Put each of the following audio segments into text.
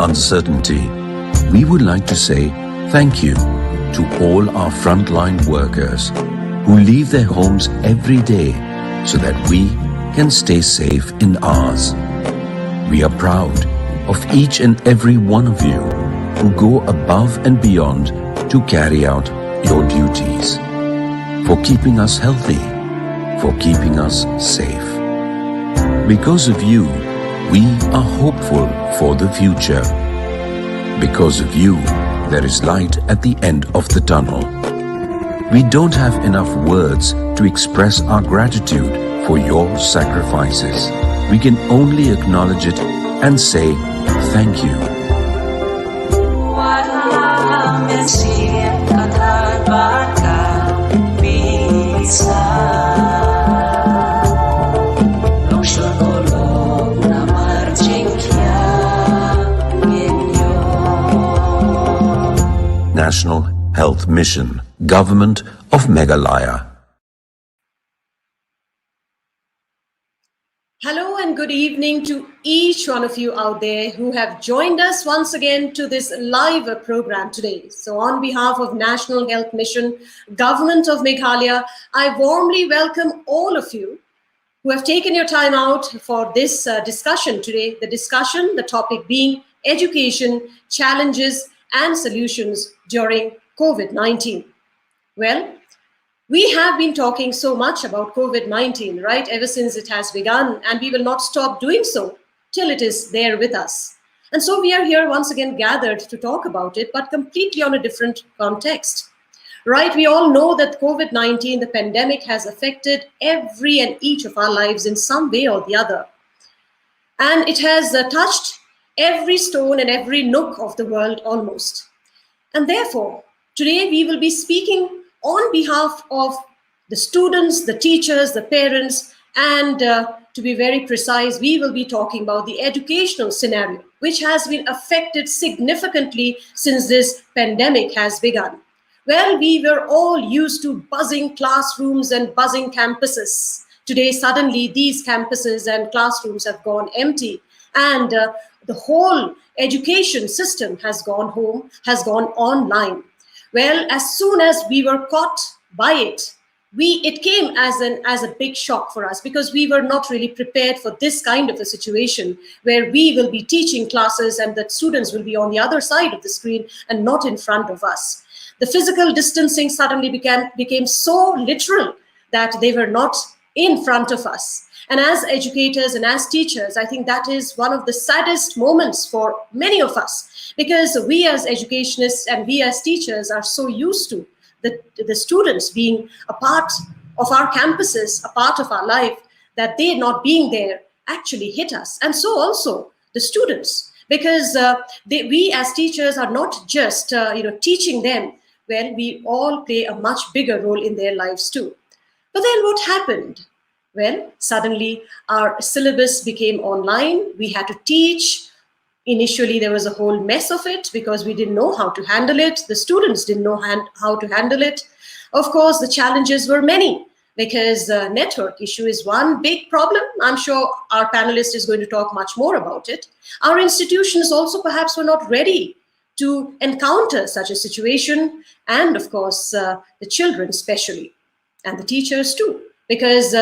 uncertainty, we would like to say thank you to all our frontline workers who leave their homes every day so that we can stay safe in ours. We are proud of each and every one of you who go above and beyond to carry out your duties, for keeping us healthy, for keeping us safe. Because of you, we are hopeful for the future. Because of you, there is light at the end of the tunnel. We don't have enough words to express our gratitude for your sacrifices. We can only acknowledge it and say thank you. National Health Mission, Government of Meghalaya. Hello and good evening to each one of you out there who have joined us once again to this live program today. So on behalf of National Health Mission, Government of Meghalaya, I warmly welcome all of you who have taken your time out for this discussion today. The topic being education, challenges and solutions during COVID-19. Well, we have been talking so much about COVID-19, right, ever since it has begun, and we will not stop doing so till it is there with us. And so we are here once again gathered to talk about it, but completely on a different context, right? We all know that COVID-19, the pandemic, has affected every and each of our lives in some way or the other. And it has touched every stone and every nook of the world almost. And therefore, today we will be speaking on behalf of the students, the teachers, the parents, and to be very precise, we will be talking about the educational scenario, which has been affected significantly since this pandemic has begun. Well, we were all used to buzzing classrooms and buzzing campuses. Today, suddenly, these campuses and classrooms have gone empty, and the whole education system has gone home, has gone online. Well, as soon as we were caught by it, it came as a big shock for us, because we were not really prepared for this kind of a situation where we will be teaching classes and the students will be on the other side of the screen and not in front of us. The physical distancing suddenly became so literal that they were not in front of us. And as educators and as teachers, I think that is one of the saddest moments for many of us, because we as educationists and we as teachers are so used to the students being a part of our campuses, a part of our life, that they not being there actually hit us. And so also the students, because we as teachers are not just teaching them. Well, we all play a much bigger role in their lives too. But then what happened? Well, suddenly our syllabus became online. We had to teach. Initially, there was a whole mess of it because we didn't know how to handle it. The students didn't know how to handle it. Of course, the challenges were many, because network issue is one big problem. I'm sure our panelist is going to talk much more about it. Our institutions also perhaps were not ready to encounter such a situation. And of course, the children especially, and the teachers too, because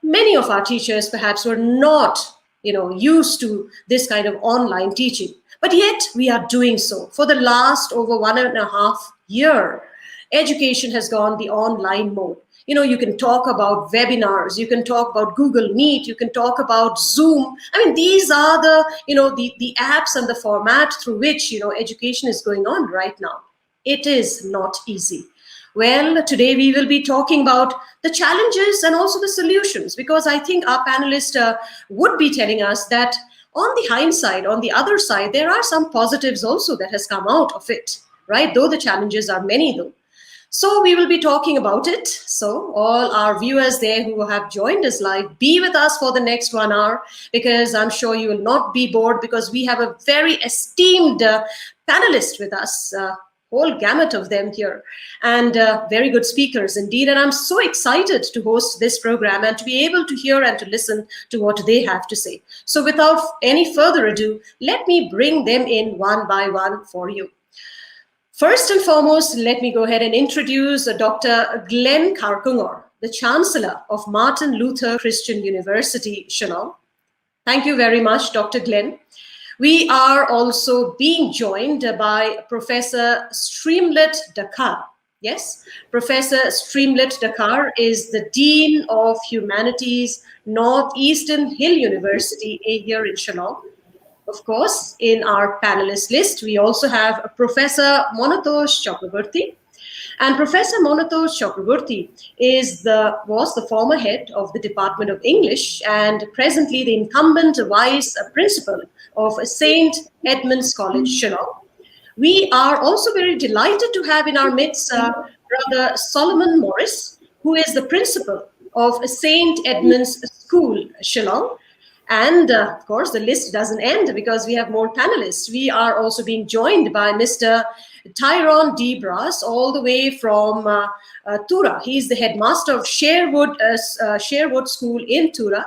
many of our teachers perhaps were not used to this kind of online teaching. But yet we are doing so. For the last over 1.5 years, education has gone the online mode. You can talk about webinars, you can talk about Google Meet, you can talk about Zoom. I mean, these are the apps and the format through which, education is going on right now. It is not easy. Well, today we will be talking about the challenges and also the solutions, because I think our panelist would be telling us that on the hindsight, on the other side, there are some positives also that has come out of it, right? Though the challenges are many though. So we will be talking about it. So all our viewers there who have joined us live, be with us for the next 1 hour, because I'm sure you will not be bored, because we have a very esteemed panelist with us, whole gamut of them here, and very good speakers indeed. And I'm so excited to host this program and to be able to hear and to listen to what they have to say. So without any further ado, let me bring them in one by one for you. First and foremost, let me go ahead and introduce Dr. Glenn Karkungor, the Chancellor of Martin Luther Christian University, Shillong. Thank you very much, Dr. Glenn. We are also being joined by Professor Streamlit Dakar. Yes, Professor Streamlit Dakar is the Dean of Humanities, Northeastern Hill University here in Shillong. Of course, in our panelist list, we also have Professor Monotosh Chakraborty. And Professor Monotosh Chakraborty was the former head of the Department of English and presently the incumbent vice principal of St. Edmund's College, Shillong. We are also very delighted to have in our midst Brother Solomon Morris, who is the principal of St. Edmund's School, Shillong. And of course, the list doesn't end because we have more panelists. We are also being joined by Mr. Tyrone D. Brass, all the way from Tura. He's the headmaster of Sherwood School in Tura.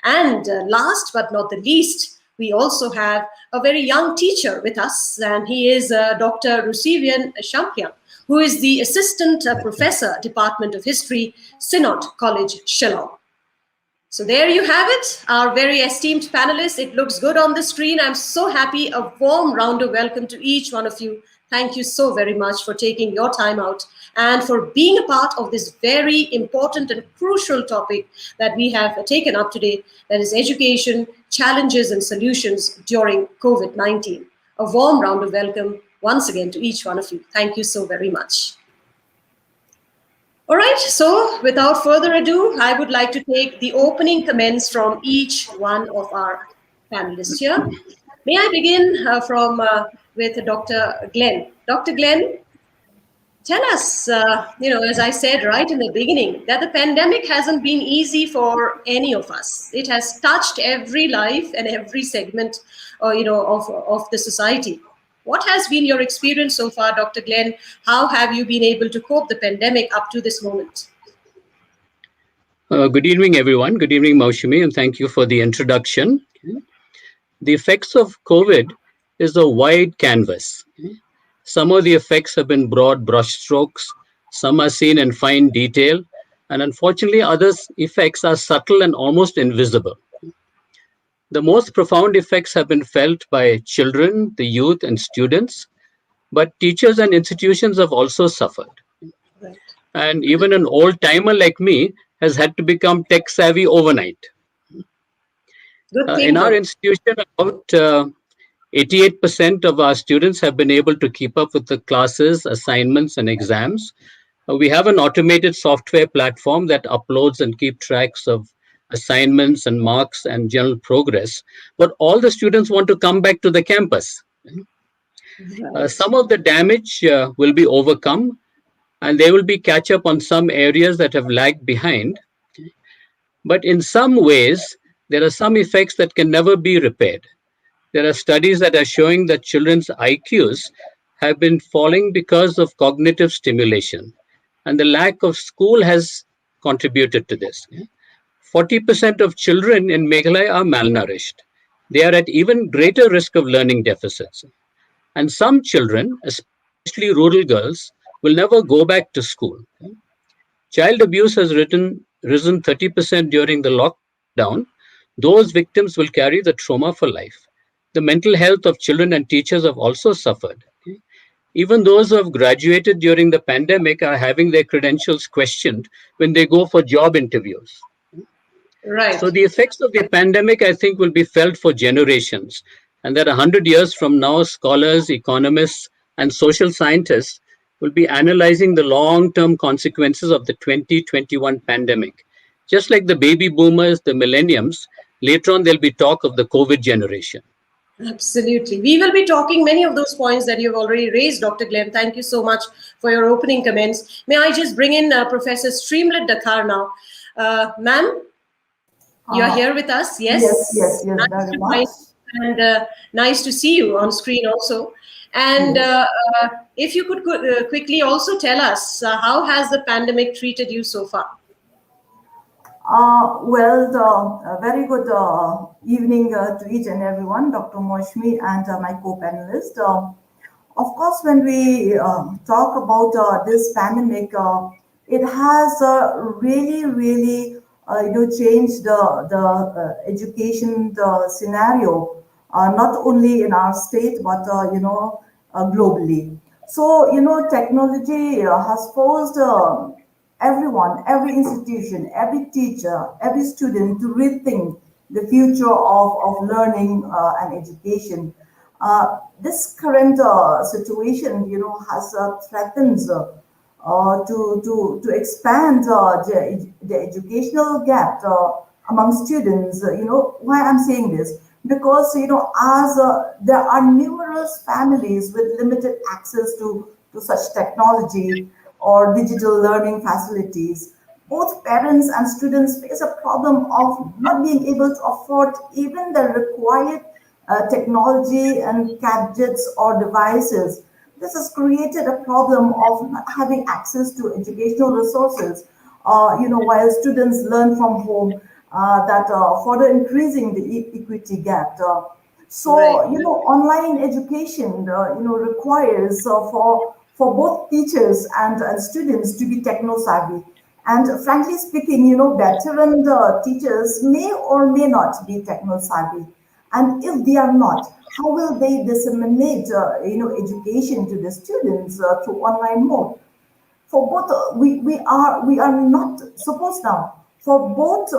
And last but not the least, we also have a very young teacher with us, and he is Dr. Rusivian Champion, who is the assistant professor, Department of History, Synod College, Shillong. So there you have it, our very esteemed panelists. It looks good on the screen. I'm so happy. A warm round of welcome to each one of you. Thank you so very much for taking your time out and for being a part of this very important and crucial topic that we have taken up today, that is education, challenges and solutions during COVID-19. A warm round of welcome once again to each one of you. Thank you so very much. All right, so without further ado, I would like to take the opening comments from each one of our panelists here. May I begin with Dr. Glenn. Dr. Glenn, tell us, as I said right in the beginning, that the pandemic hasn't been easy for any of us. It has touched every life and every segment, of the society. What has been your experience so far, Dr. Glenn? How have you been able to cope the pandemic up to this moment? Good evening, everyone. Good evening, Maushimi, and thank you for the introduction. The effects of COVID is a wide canvas. Some of the effects have been broad brushstrokes, some are seen in fine detail, and unfortunately, others effects are subtle and almost invisible. The most profound effects have been felt by children, the youth, and students, but teachers and institutions have also suffered. Right. And even an old timer like me has had to become tech savvy overnight. In our institution, about 88% of our students have been able to keep up with the classes, assignments, and exams. We have an automated software platform that uploads and keeps tracks of assignments and marks and general progress, but all the students want to come back to the campus. Right. Some of the damage will be overcome, and there will be catch up on some areas that have lagged behind. But in some ways, there are some effects that can never be repaired. There are studies that are showing that children's IQs have been falling because of cognitive stimulation, and the lack of school has contributed to this. 40% of children in Meghalaya are malnourished. They are at even greater risk of learning deficits. And some children, especially rural girls, will never go back to school. Child abuse has risen 30% during the lockdown. Those victims will carry the trauma for life. The mental health of children and teachers have also suffered. Even those who have graduated during the pandemic are having their credentials questioned when they go for job interviews. Right. So the effects of the pandemic, I think, will be felt for generations. And that 100 years from now, scholars, economists, and social scientists will be analyzing the long-term consequences of the 2021 pandemic. Just like the baby boomers, the millenniums, later on there'll be talk of the COVID generation. Absolutely. We will be talking many of those points that you've already raised, Dr. Glenn. Thank you so much for your opening comments. May I just bring in Professor Streamlit Dakar now. Ma'am, you are here with us? Yes. Yes, very much. And nice to see you on screen also. And Yes. if you could quickly also tell us, how has the pandemic treated you so far? A very good evening to each and everyone, Dr. Moshmi and my co-panelist. Of course, when we talk about this pandemic, it has really, changed the education the scenario, not only in our state but globally. So technology has forced everyone, every institution, every teacher, every student to rethink the future of learning and education. This current situation, has threatens to expand the educational gap among students. Why I'm saying this? Because as there are numerous families with limited access to such technology or digital learning facilities, both parents and students face a problem of not being able to afford even the required technology and gadgets or devices. This has created a problem of not having access to educational resources, while students learn from home, that further increasing the equity gap. Right. Online education, requires for both teachers and students to be techno savvy. And frankly speaking, veteran teachers may or may not be techno savvy. And if they are not, how will they disseminate, education to the students through online mode? For both, we are not supposed now for both,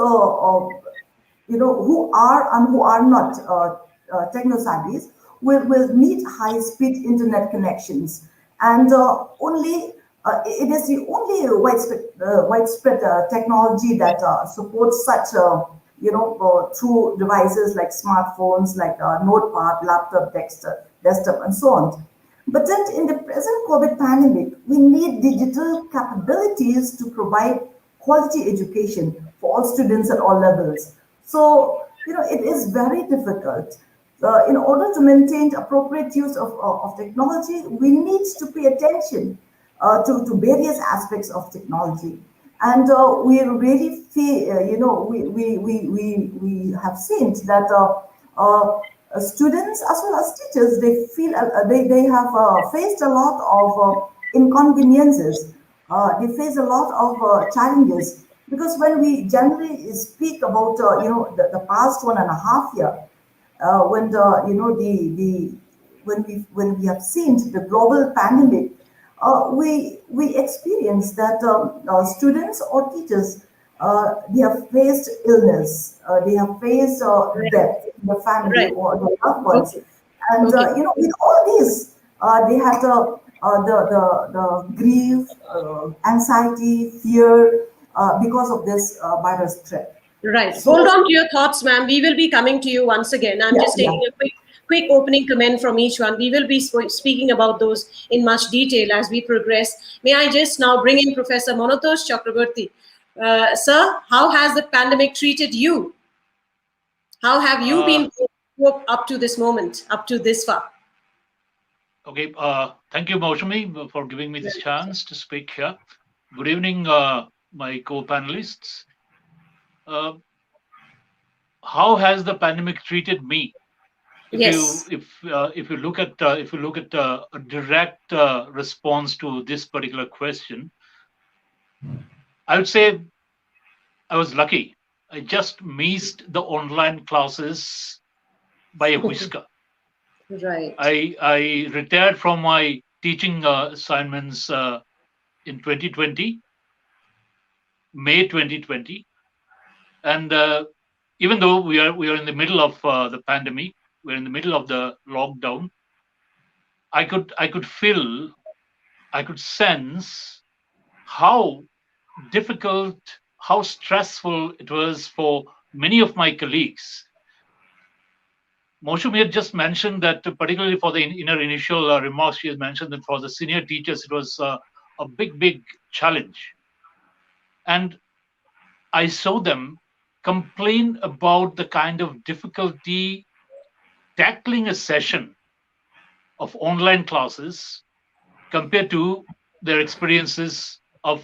who are and who are not techno savvies will need high speed internet connections, and only it is the only widespread technology that supports such through devices like smartphones, like notepad, laptop, desktop, and so on. But then in the present COVID pandemic, we need digital capabilities to provide quality education for all students at all levels. So, it is very difficult. In order to maintain appropriate use of technology, we need to pay attention to various aspects of technology. And we really feel, we have seen that students as well as teachers, they feel they have faced a lot of inconveniences. They face a lot of challenges, because when we generally speak about the past 1.5 year, when the when we have seen the global pandemic, we experience that students or teachers, they have faced illness, they have faced Right. death in the family Right. or the loved ones, Okay. and Okay. with all these, they had the grief, anxiety, fear, because of this virus threat. Right. Hold So on to your thoughts, ma'am. We will be coming to you once again. I'm yeah, just yeah. taking a quick opening comment from each one. We will be speaking about those in much detail as we progress. May I just now bring in Professor Monotosh Chakraborty. Sir, how has the pandemic treated you? How have you Uh, been up to this moment, up to this far? okay. Thank you, Maushami, for giving me this chance to speak here. Good evening, my co-panelists. Uh, how has the pandemic treated me? If you Yes. if you look at a direct response to this particular question, I would say I was lucky. I just missed the online classes by a whisker. Right. I retired from my teaching assignments in 2020, May 2020, and even though we are in the middle of the pandemic, we're in the middle of the lockdown. I could feel, I could sense how difficult, how stressful it was for many of my colleagues. Moshumi had just mentioned that, particularly for the in her initial remarks, she has mentioned that for the senior teachers, it was a big challenge. And I saw them complain about the kind of difficulty tackling a session of online classes compared to their experiences of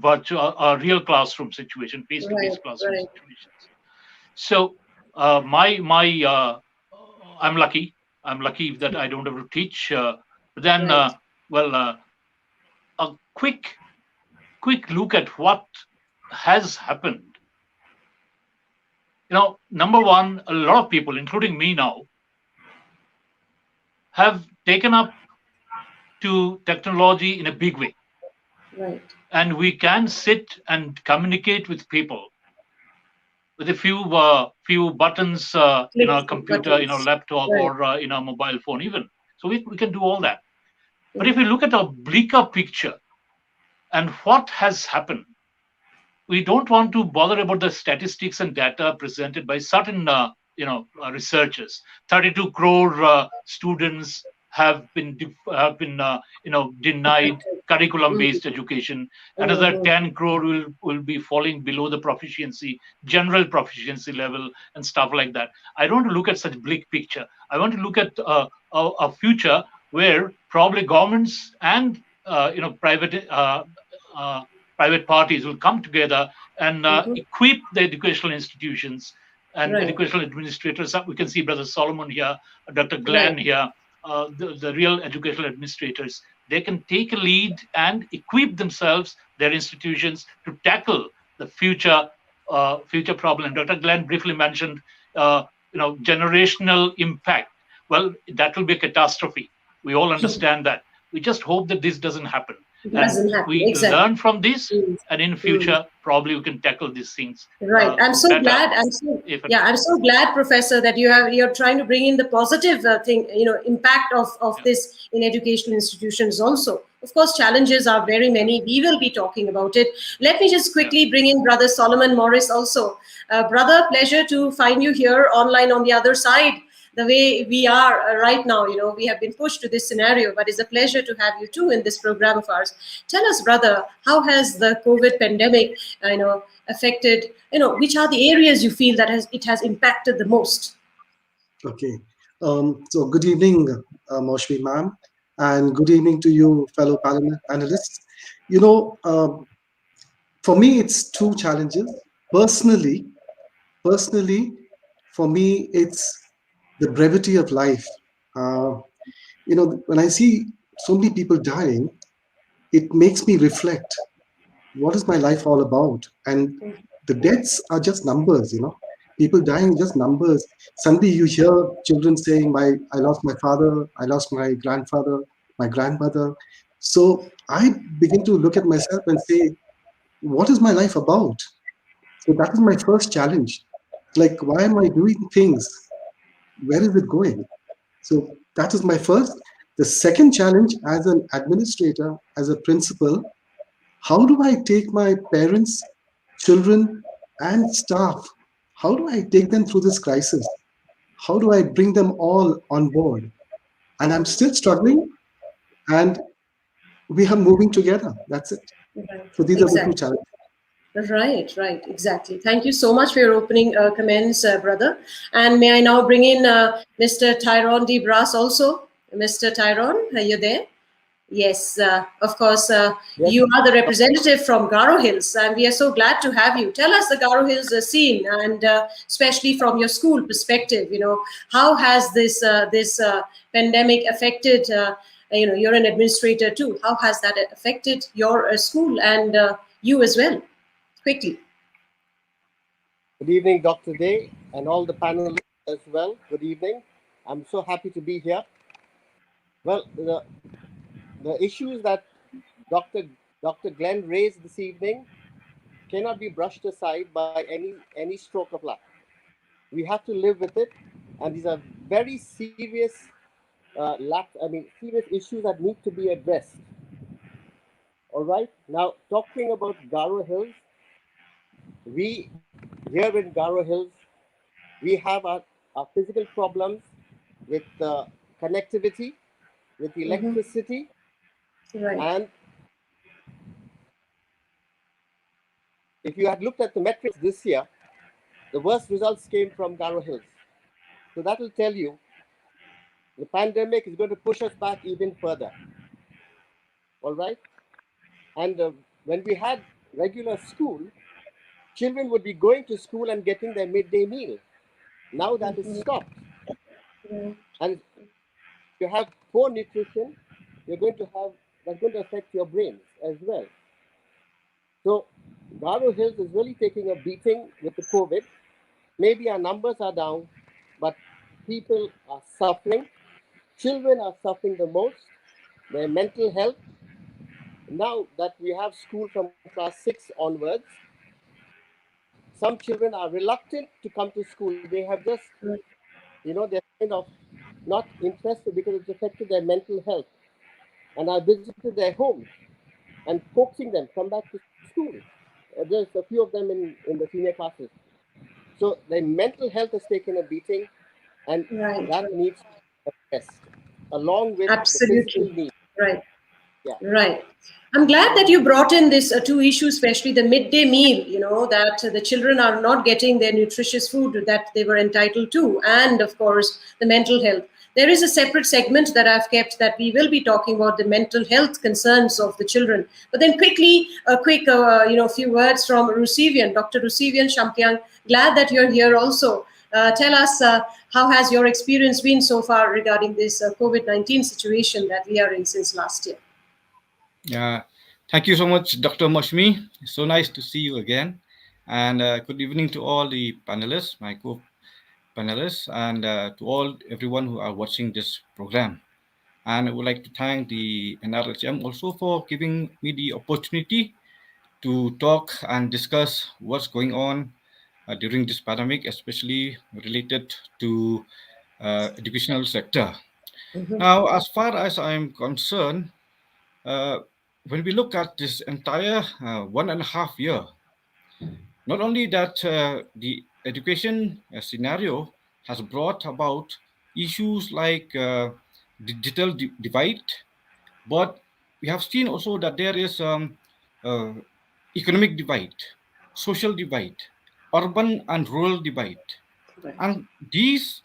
virtual real classroom situation, Right, face-to-face classroom right, situations. So I'm lucky. I'm lucky that I don't have to teach. But then, right. well, a quick look at what has happened. Number one, a lot of people, including me now, have taken up to technology in a big way, Right. and we can sit and communicate with people with a few buttons in our Clicks with computer, in our buttons. laptop, Right. or in our mobile phone even. So we can do all that. But if Mhm. we look at a bleaker picture and what has happened, we don't want to bother about the statistics and data presented by certain researchers. 32 crore students have been denied Affected. curriculum Mhm, based education. Another mhm, 10 crore will be falling below the general proficiency level, and stuff like that. I don't want to look at such bleak picture. I want to look at a future where probably governments and uh, private parties will come together and mhm. equip the educational institutions and Right, educational administrators. We can see Brother Solomon here, Dr. right. Glenn here, the real educational administrators. They can take a lead and equip themselves, their institutions, to tackle the future problem. And Dr. Glenn briefly mentioned, generational impact. Well, that will be a catastrophe. We all understand that. We just hope that this doesn't happen, and Doesn't happen. we Exactly. learn from this, Mm, and in mm. future probably we can tackle these things Right. I'm so better, glad. I'm so if at yeah. all. I'm so glad, Professor, that you're trying to bring in the positive thing. Impact of Yeah, this in educational institutions also. Of course, challenges are very yeah, many. We will be talking about it. Let me just yeah. quickly bring in Brother Solomon Morris also. Brother, pleasure to find you here online on the other side. The way we are right now, we have been pushed to this scenario, but it's a pleasure to have you too in this program of ours. Tell us, brother, how has the COVID pandemic, affected, which are the areas you feel that it has impacted the most? Okay. So good evening, Moshmi ma'am, and good evening to you, fellow panelists. You know, for me, it's two challenges. Personally, personally, for me, it's the brevity of life. Uh, when I see so many people dying, it makes me reflect. What is my life all about? And the deaths are just numbers. People dying just numbers. Suddenly you hear children saying, I lost my father, I lost my grandfather, my grandmother. So I begin to look at myself and say, what is my life about? So that is my first challenge. Like, why am I doing things? Where is it going? So that is my first. The second challenge as an administrator, as a principal, how do I take my parents, children, and staff? How do I take them through this crisis? How do I bring them all on board? And I'm still struggling, and we are moving together. That's it. Right. So these are the two Exactly. challenges. Right, right, exactly. Thank you so much for your opening comments, brother. And may I now bring in Mr. Tyrone D. Brass also? Mr. Tyrone, are you there? Yes, of course. Yes, You are the representative from Garo Hills, and we are so glad to have you. Tell us the Garo Hills scene, and especially from your school perspective. How has this pandemic affected? You're an administrator too. How has that affected your school and you as well? Quickly. good evening, Dr. Day, and all the panelists as well. Good evening. I'm so happy to be here. Well, the issues that Dr. Dr. Glenn raised this evening cannot be brushed aside by any stroke of luck. We have to live with it, and these are very serious serious issues that need to be addressed. All right. Now, talking about Garo Hills, we here in Garo Hills, we have our physical problems with connectivity, with Hmm. electricity, Right. and if you had looked at the metrics this year, the worst results came from Garo Hills. So that will tell you the pandemic is going to push us back even further. All right? And when we had regular school, children would be going to school and getting their midday meal. Now that is stopped. And you have poor nutrition, that's going to affect your brains as well. So Garo Hills is really taking a beating with the COVID. Maybe our numbers are down, but people are suffering. Children are suffering the most. Their mental health. Now that we have school from class 6 onwards, some children are reluctant to come to school. They have just, they're kind of not interested because it's affected their mental health. And I visited their homes and coaxing them come back to school. There's a few of them in the senior classes. So their mental health has taken a beating, and that needs to be addressed along with the physical needs. Right. Yeah. Right. I'm glad that you brought in this two issues, especially the midday meal, that the children are not getting their nutritious food that they were entitled to. And of course, the mental health. There is a separate segment that I've kept that we will be talking about the mental health concerns of the children. But then quickly, a quick, few words from Rusivian, Dr. Rusivian Shamkyang. Glad that you're here also. Tell us, how has your experience been so far regarding this COVID-19 situation that we are in since last year? Thank you so much, Dr. Moshmi. It's so nice to see you again. And good evening to all the panelists, my co-panelists, and to everyone who are watching this program. And I would like to thank the NRHM also for giving me the opportunity to talk and discuss what's going on during this pandemic, especially related to educational sector. Now, as far as I'm concerned, when we look at this entire 1.5 year, not only that the education scenario has brought about issues like digital divide, but we have seen also that there is economic divide, social divide, urban and rural divide. And these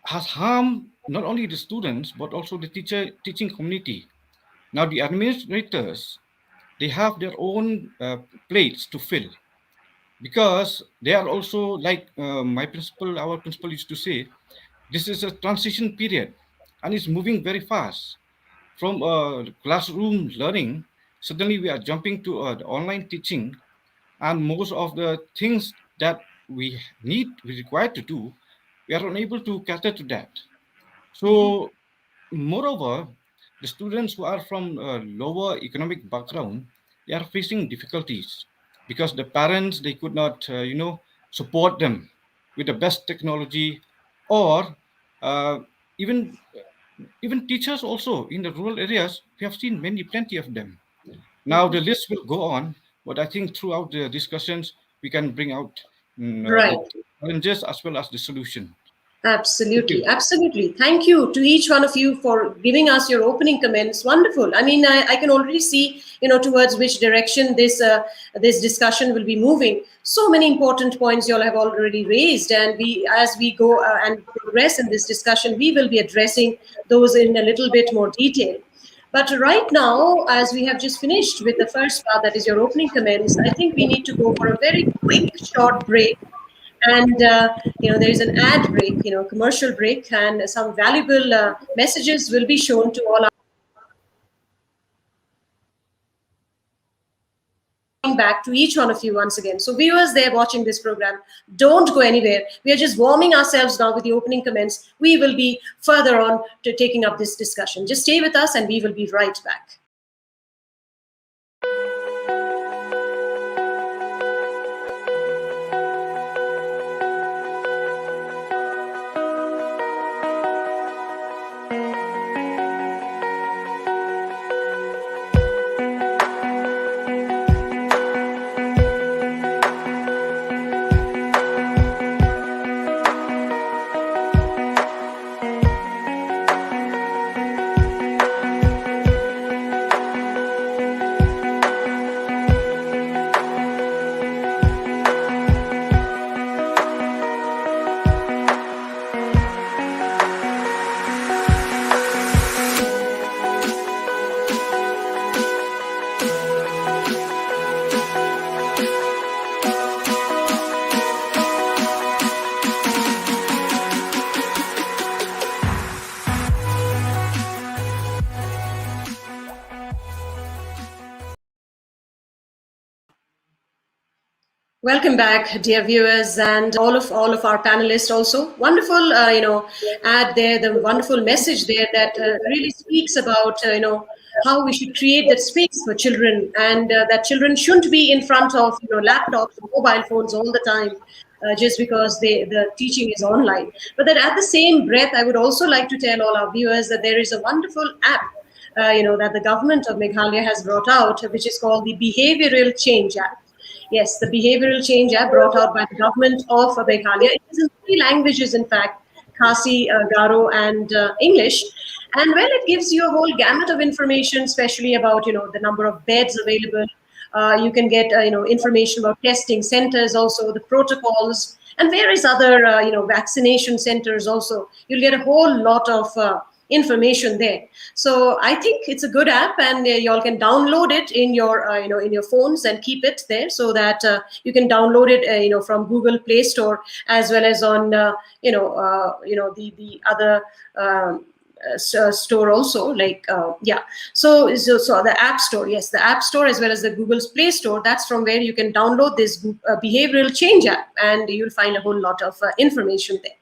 has harmed not only the students, but also the teaching community. Now the administrators, they have their own plates to fill, because they are also like our principal used to say, this is a transition period and it's moving very fast. From classroom learning, suddenly we are jumping to the online teaching, and most of the things that we require to do, we are unable to cater to that. So moreover, the students who are from a lower economic background, they are facing difficulties because the parents, they could not, support them with the best technology, or uh, even even teachers also in the rural areas. We have seen plenty of them. Now the list will go on, but I think throughout the discussions we can bring out the challenges as well as the solution. Absolutely, absolutely. Thank you to each one of you for giving us your opening comments. Wonderful. I mean, I can already see, towards which direction this discussion will be moving. So many important points you all have already raised, and as we go and progress in this discussion, we will be addressing those in a little bit more detail. But right now, as we have just finished with the first part, that is your opening comments, I think we need to go for a very quick, short break. And, there is an ad break, commercial break, and some valuable messages will be shown to all our back to each one of you once again. So viewers there watching this program, don't go anywhere. We are just warming ourselves now with the opening comments. We will be further on to taking up this discussion. Just stay with us and we will be right back. Welcome back, dear viewers, and all of our panelists. Also, wonderful, ad there, the wonderful message there that really speaks about how we should create that space for children, and that children shouldn't be in front of laptops, mobile phones all the time. Just because the teaching is online, but that at the same breath, I would also like to tell all our viewers that there is a wonderful app that the government of Meghalaya has brought out, which is called the Behavioral Change App. Yes, the behavioral change app brought out by the government of Meghalaya. It is in three languages, in fact, Khasi, Garo, and English. And well, it gives you a whole gamut of information, especially about the number of beds available. You can get information about testing centers, also the protocols, and various other vaccination centers. Also, you'll get a whole lot of information there. So I think it's a good app, and y'all can download it in your in your phones and keep it there, so that you can download it from Google Play Store, as well as on the other store also, like so the App Store, yes, the App Store, as well as the Google's Play Store. That's from where you can download this behavioral change app, and you'll find a whole lot of information there.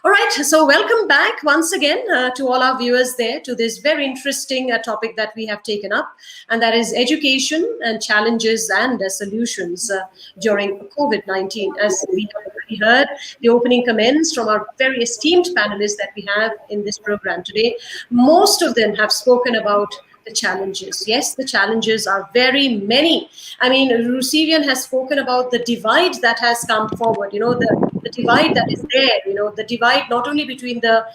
All right, so welcome back once again to all our viewers there to this very interesting topic that we have taken up, and that is education and challenges and solutions during COVID-19. As we have already heard the opening comments from our very esteemed panelists that we have in this program today, most of them have spoken about the challenges. Yes, the challenges are very many. I mean, Rusivian has spoken about the divide that has come forward, the divide that is there, the divide not only between the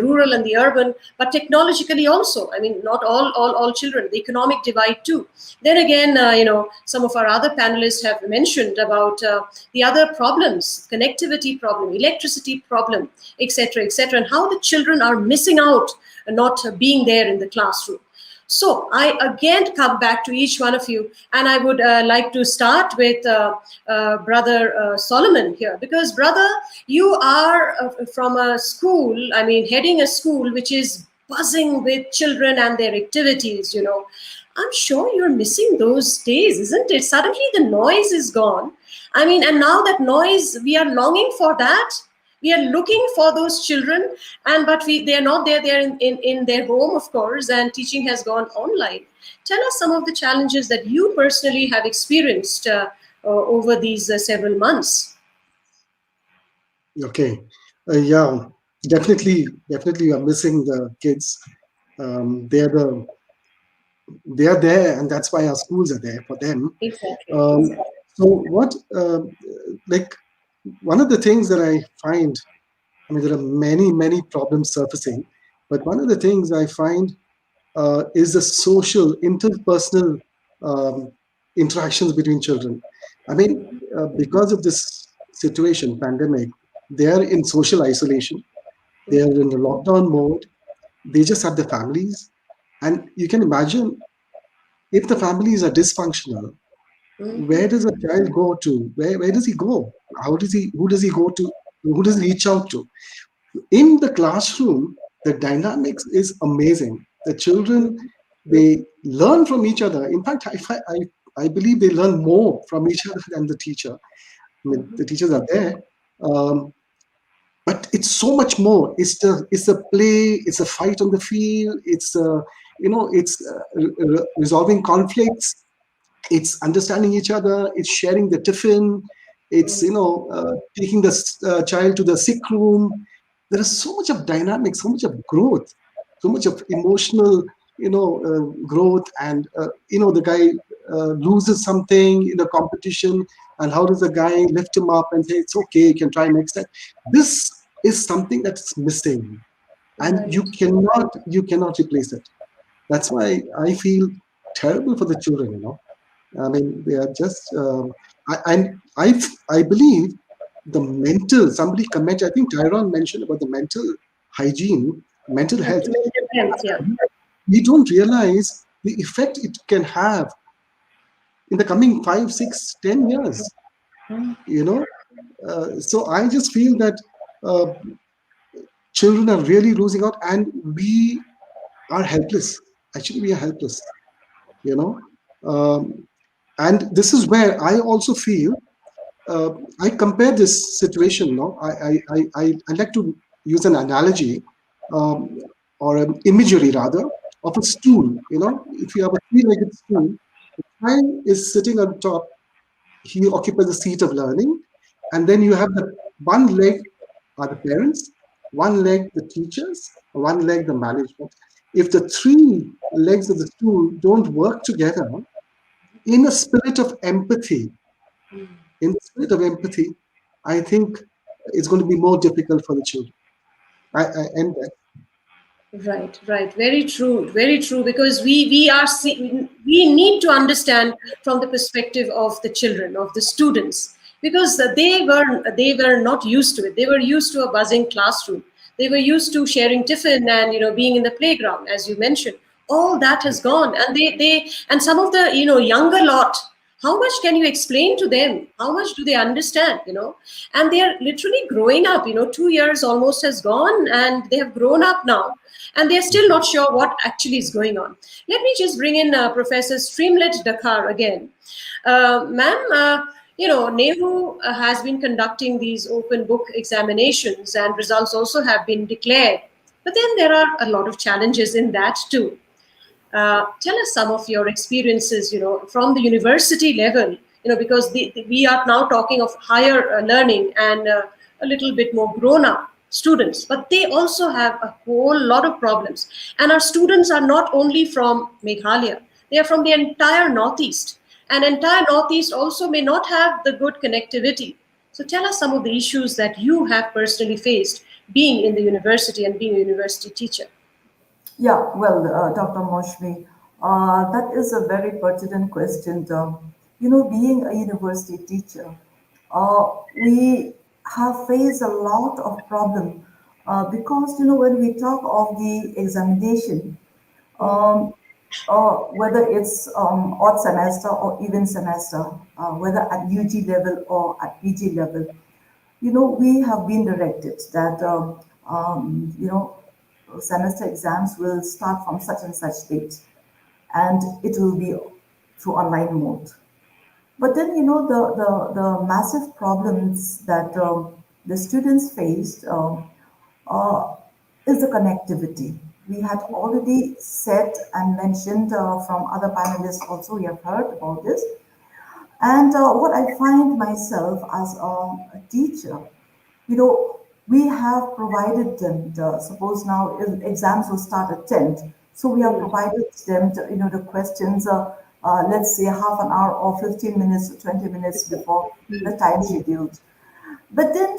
rural and the urban, but technologically also. I mean, not all children, the economic divide too. Then again, some of our other panelists have mentioned about the other problems, connectivity problem, electricity problem, etc., and how the children are missing out, not being there in the classroom. So I again come back to each one of you, and I would like to start with Brother Solomon here, because brother, you are from a school, I mean, heading a school which is buzzing with children and their activities, I'm sure you're missing those days, isn't it? Suddenly the noise is gone. I mean, and now that noise, we are longing for that. We are looking for those children, but they are not there. They're in their home, of course, and teaching has gone online. Tell us some of the challenges that you personally have experienced over these several months. Okay. Yeah, definitely you are missing the kids. They are there, and that's why our schools are there for them. Exactly. So what, like, one of the things that I find, I mean, there are many problems surfacing, but one of the things I find is the social, interpersonal interactions between children. I mean, because of this situation, pandemic, they are in social isolation. They are in the lockdown mode. They just have their families. And you can imagine, if the families are dysfunctional, where does a child go to? Where does he go? Who does he go to? Who does he reach out to? In the classroom, the dynamics is amazing. The children, they learn from each other. In fact, I believe they learn more from each other than the teacher. I mean, the teachers are there, but it's so much more. It's a play. It's a fight on the field. It's resolving conflicts. It's understanding each other. It's sharing the tiffin. It's taking the child to the sick room. There is so much of dynamic, so much of growth, so much of emotional, growth. And the guy loses something in the competition, and how does the guy lift him up and say, it's okay, you can try next time. This is something that's missing, and you cannot replace it. That's why I feel terrible for the children. I mean, they are just. I believe the mental. Somebody commented. I think Tyrone mentioned about the mental hygiene, mental health. Yeah. We don't realize the effect it can have in the coming 5, 6, 10 years. So I just feel that children are really losing out, and we are helpless. Actually, we are helpless. And this is where I also feel I compare this situation. No, I like to use an analogy, um, or an imagery rather, of a stool. If you have a three-legged stool, the child is sitting on top. He occupies the seat of learning, and then you have the one leg are the parents, one leg the teachers, one leg the management. If the three legs of the stool don't work together in a spirit of empathy, in the spirit of empathy, I think it's going to be more difficult for the children. I end there. Right, right. Very true, very true. Because we need to understand from the perspective of the children, of the students, because they were not used to it. They were used to a buzzing classroom. They were used to sharing tiffin and being in the playground, as you mentioned. All that has gone, and and some of the younger lot. How much can you explain to them? How much do they understand? And they are literally growing up. 2 years almost has gone, and they have grown up now, and they're still not sure what actually is going on. Let me just bring in Professor Streamlet Dakar again. Ma'am, Nehru has been conducting these open book examinations, and results also have been declared. But then there are a lot of challenges in that too. Tell us some of your experiences, from the university level, because we are now talking of higher learning and a little bit more grown up students, but they also have a whole lot of problems. And our students are not only from Meghalaya, they are from the entire Northeast. And entire Northeast also may not have the good connectivity. So tell us some of the issues that you have personally faced being in the university and being a university teacher. Yeah, well, Dr. Moshmi, that is a very pertinent question. Being a university teacher, we have faced a lot of problem because, when we talk of the examination, um, whether it's odd semester or even semester, whether at UG level or at PG level, we have been directed that, semester exams will start from such and such date, and it will be through online mode. But then, the massive problems that the students faced uh, is the connectivity. We had already said and mentioned from other panelists also, we have heard about this. And what I find myself as a teacher, we have provided them, suppose now if exams will start at 10th, so we have provided them, the questions, let's say half an hour or 15 minutes to 20 minutes before the time scheduled. But then,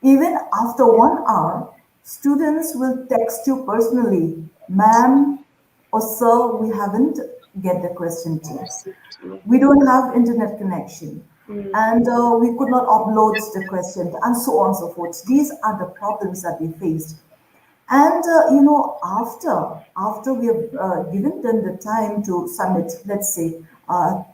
even after 1 hour, students will text you personally, ma'am or sir, we haven't get the question to you. We don't have internet connection, and we could not upload the question, and so on and so forth. These are the problems that we faced. And after we have given them the time to submit, let's say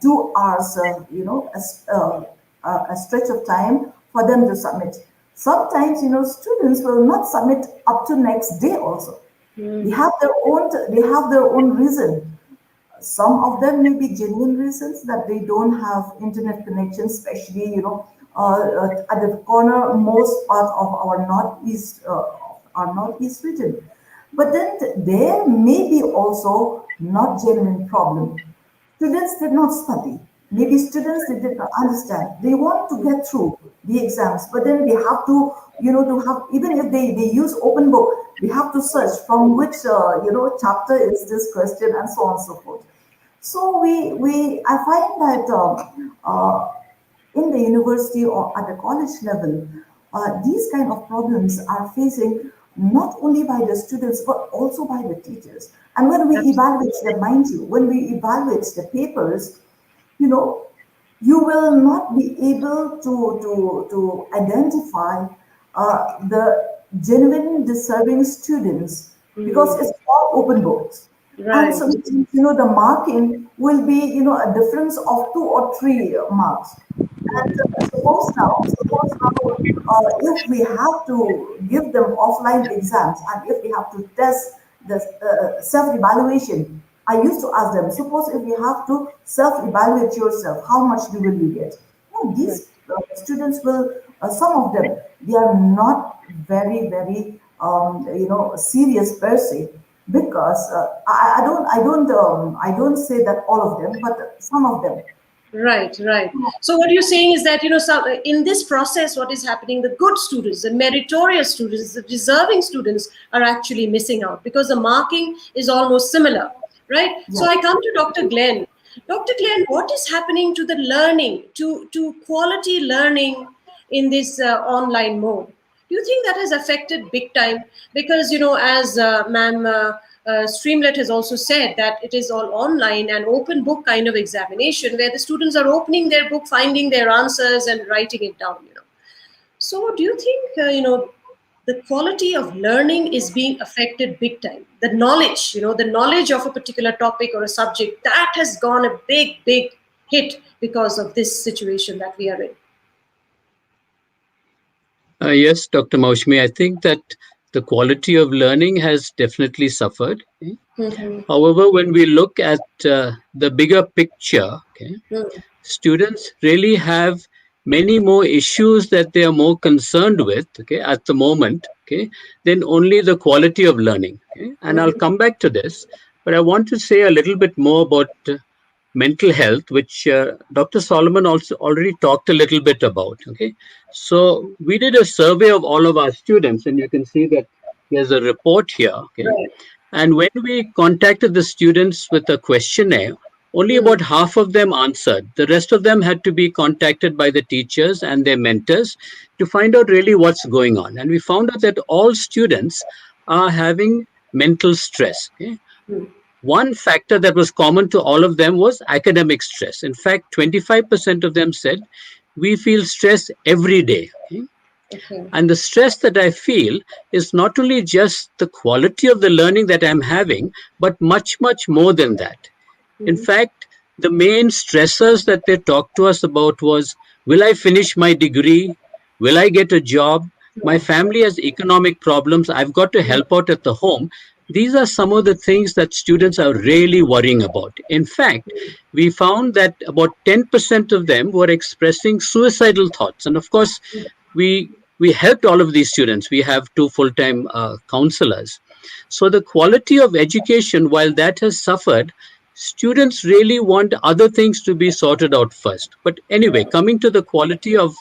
2 hours, a stretch of time for them to submit. Sometimes, students will not submit up to next day also. They have their own reason. Some of them may be genuine reasons that they don't have internet connection, especially at the corner most part of our northeast region. But then there may be also not genuine problem. Students did not study. Maybe students they did not understand. They want to get through the exams, but then they have to, to have, even if they use open book, they have to search from which, chapter is this question and so on and so forth. So I find that in the university or at the college level, these kind of problems are facing not only by the students but also by the teachers. And when we evaluate them, mind you, when we evaluate the papers, you know, you will not be able to identify the genuine deserving students because it's all open books. And Right. sometimes, the marking will be, a difference of 2 or 3 marks. And suppose now, if we have to give them offline exams and if we have to test the self-evaluation, I used to ask them, suppose if you have to self-evaluate yourself, how much will you get? these students will, some of them, they are not very, very, serious per se, because I don't say that all of them, but some of them. Right, right. So what you're saying is that, some, in this process, what is happening, the good students, the meritorious students, the deserving students are actually missing out because the marking is almost similar, right? So I come to Dr. Glenn. Dr. Glenn, what is happening to the learning, to quality learning in this online mode? Do you think that has affected big time? Because, as ma'am Streamlet has also said, that it is all online and open book kind of examination where the students are opening their book, finding their answers and writing it down. So do you think, the quality of learning is being affected big time? The knowledge, the knowledge of a particular topic or a subject, that has gone a big, big hit because of this situation that we are in. Yes, Dr. Maushmi, I think that the quality of learning has definitely suffered. Okay? Mm-hmm. However, when we look at the bigger picture, okay, students really have many more issues that they are more concerned with, okay, at the moment, okay, than only the quality of learning. Okay? And I'll come back to this, but I want to say a little bit more about mental health, which Dr. Solomon also already talked a little bit about. Okay, so we did a survey of all of our students, and you can see that there's a report here. Okay, Right. and when we contacted the students with a questionnaire, only Mm. about half of them answered. The rest of them had to be contacted by the teachers and their mentors to find out really what's going on. And we found out that all students are having mental stress. Okay? Mm. One factor that was common to all of them was academic stress. In fact, 25% of them said, we feel stress every day. Okay? Okay. And the stress that I feel is not only just the quality of the learning that I'm having, but much, much more than that. In Mm. fact, the main stressors that they talked to us about was, will I finish my degree? Will I get a job? My family has economic problems. I've got to help out at the home. These are some of the things that students are really worrying about. In fact, we found that about 10% of them were expressing suicidal thoughts. And of course, we helped all of these students. We have two full-time counselors. So the quality of education, while that has suffered, students really want other things to be sorted out first. But anyway, coming to the quality of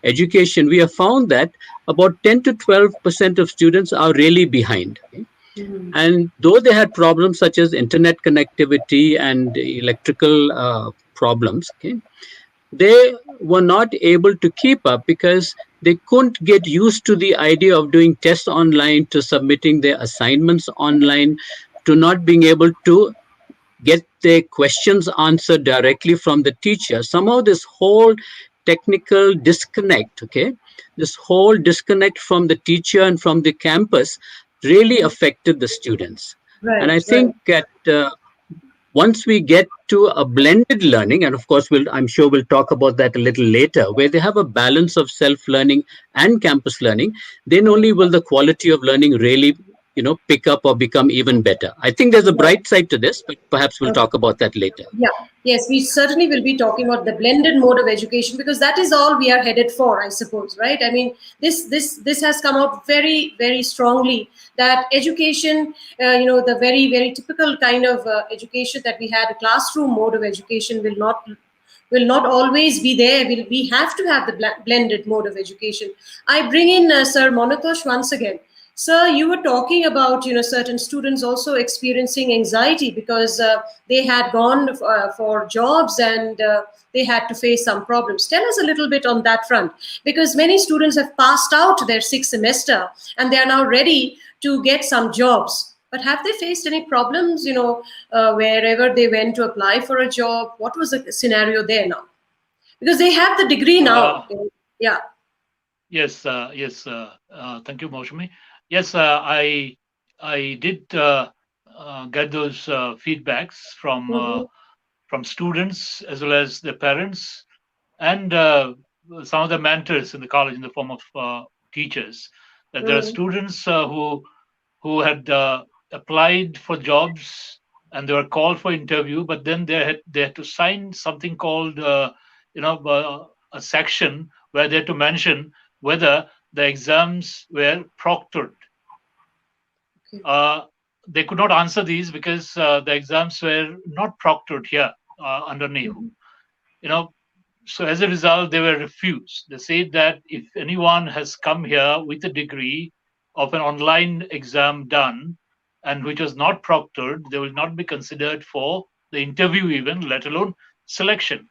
education, we have found that about 10 to 12% of students are really behind. Okay? Mm. And though they had problems such as internet connectivity and electrical problems, okay, they were not able to keep up because they couldn't get used to the idea of doing tests online, to submitting their assignments online, to not being able to get their questions answered directly from the teacher. Somehow this whole technical disconnect, okay, this whole disconnect from the teacher and from the campus really affected the students. And I Right, right. think that once we get to a blended learning, and of course I'm sure we'll talk about that a little later, where they have a balance of self-learning and campus learning, then only will the quality of learning really pick up or become even better. I think there's a bright side to this, but perhaps we'll talk about that later. Yeah, yes, we certainly will be talking about the blended mode of education because that is all we are headed for, I suppose, right? I mean, this has come out very, very strongly that education, the very, very typical kind of education that we had, a classroom mode of education will not always be there. We have to have the blended mode of education. I bring in Sir Monotosh once again. Sir, you were talking about certain students also experiencing anxiety because they had gone for jobs and they had to face some problems. Tell us a little bit on that front, because many students have passed out their sixth semester and they are now ready to get some jobs. But have they faced any problems, wherever they went to apply for a job? What was the scenario there now? Because they have the degree now. Yeah. Yes, yes. Thank you, Maushmi. Yes, I did get those feedbacks Mm-hmm. from students as well as their parents and some of the mentors in the college in the form of teachers. That there are Mm-hmm. students who had applied for jobs and they were called for interview, but then they had to sign something called a section where they had to mention whether the exams were proctored. They could not answer these because the exams were not proctored here under NEHU. So as a result, they were refused. They said that if anyone has come here with a degree of an online exam done and which was not proctored, they will not be considered for the interview even, let alone selection.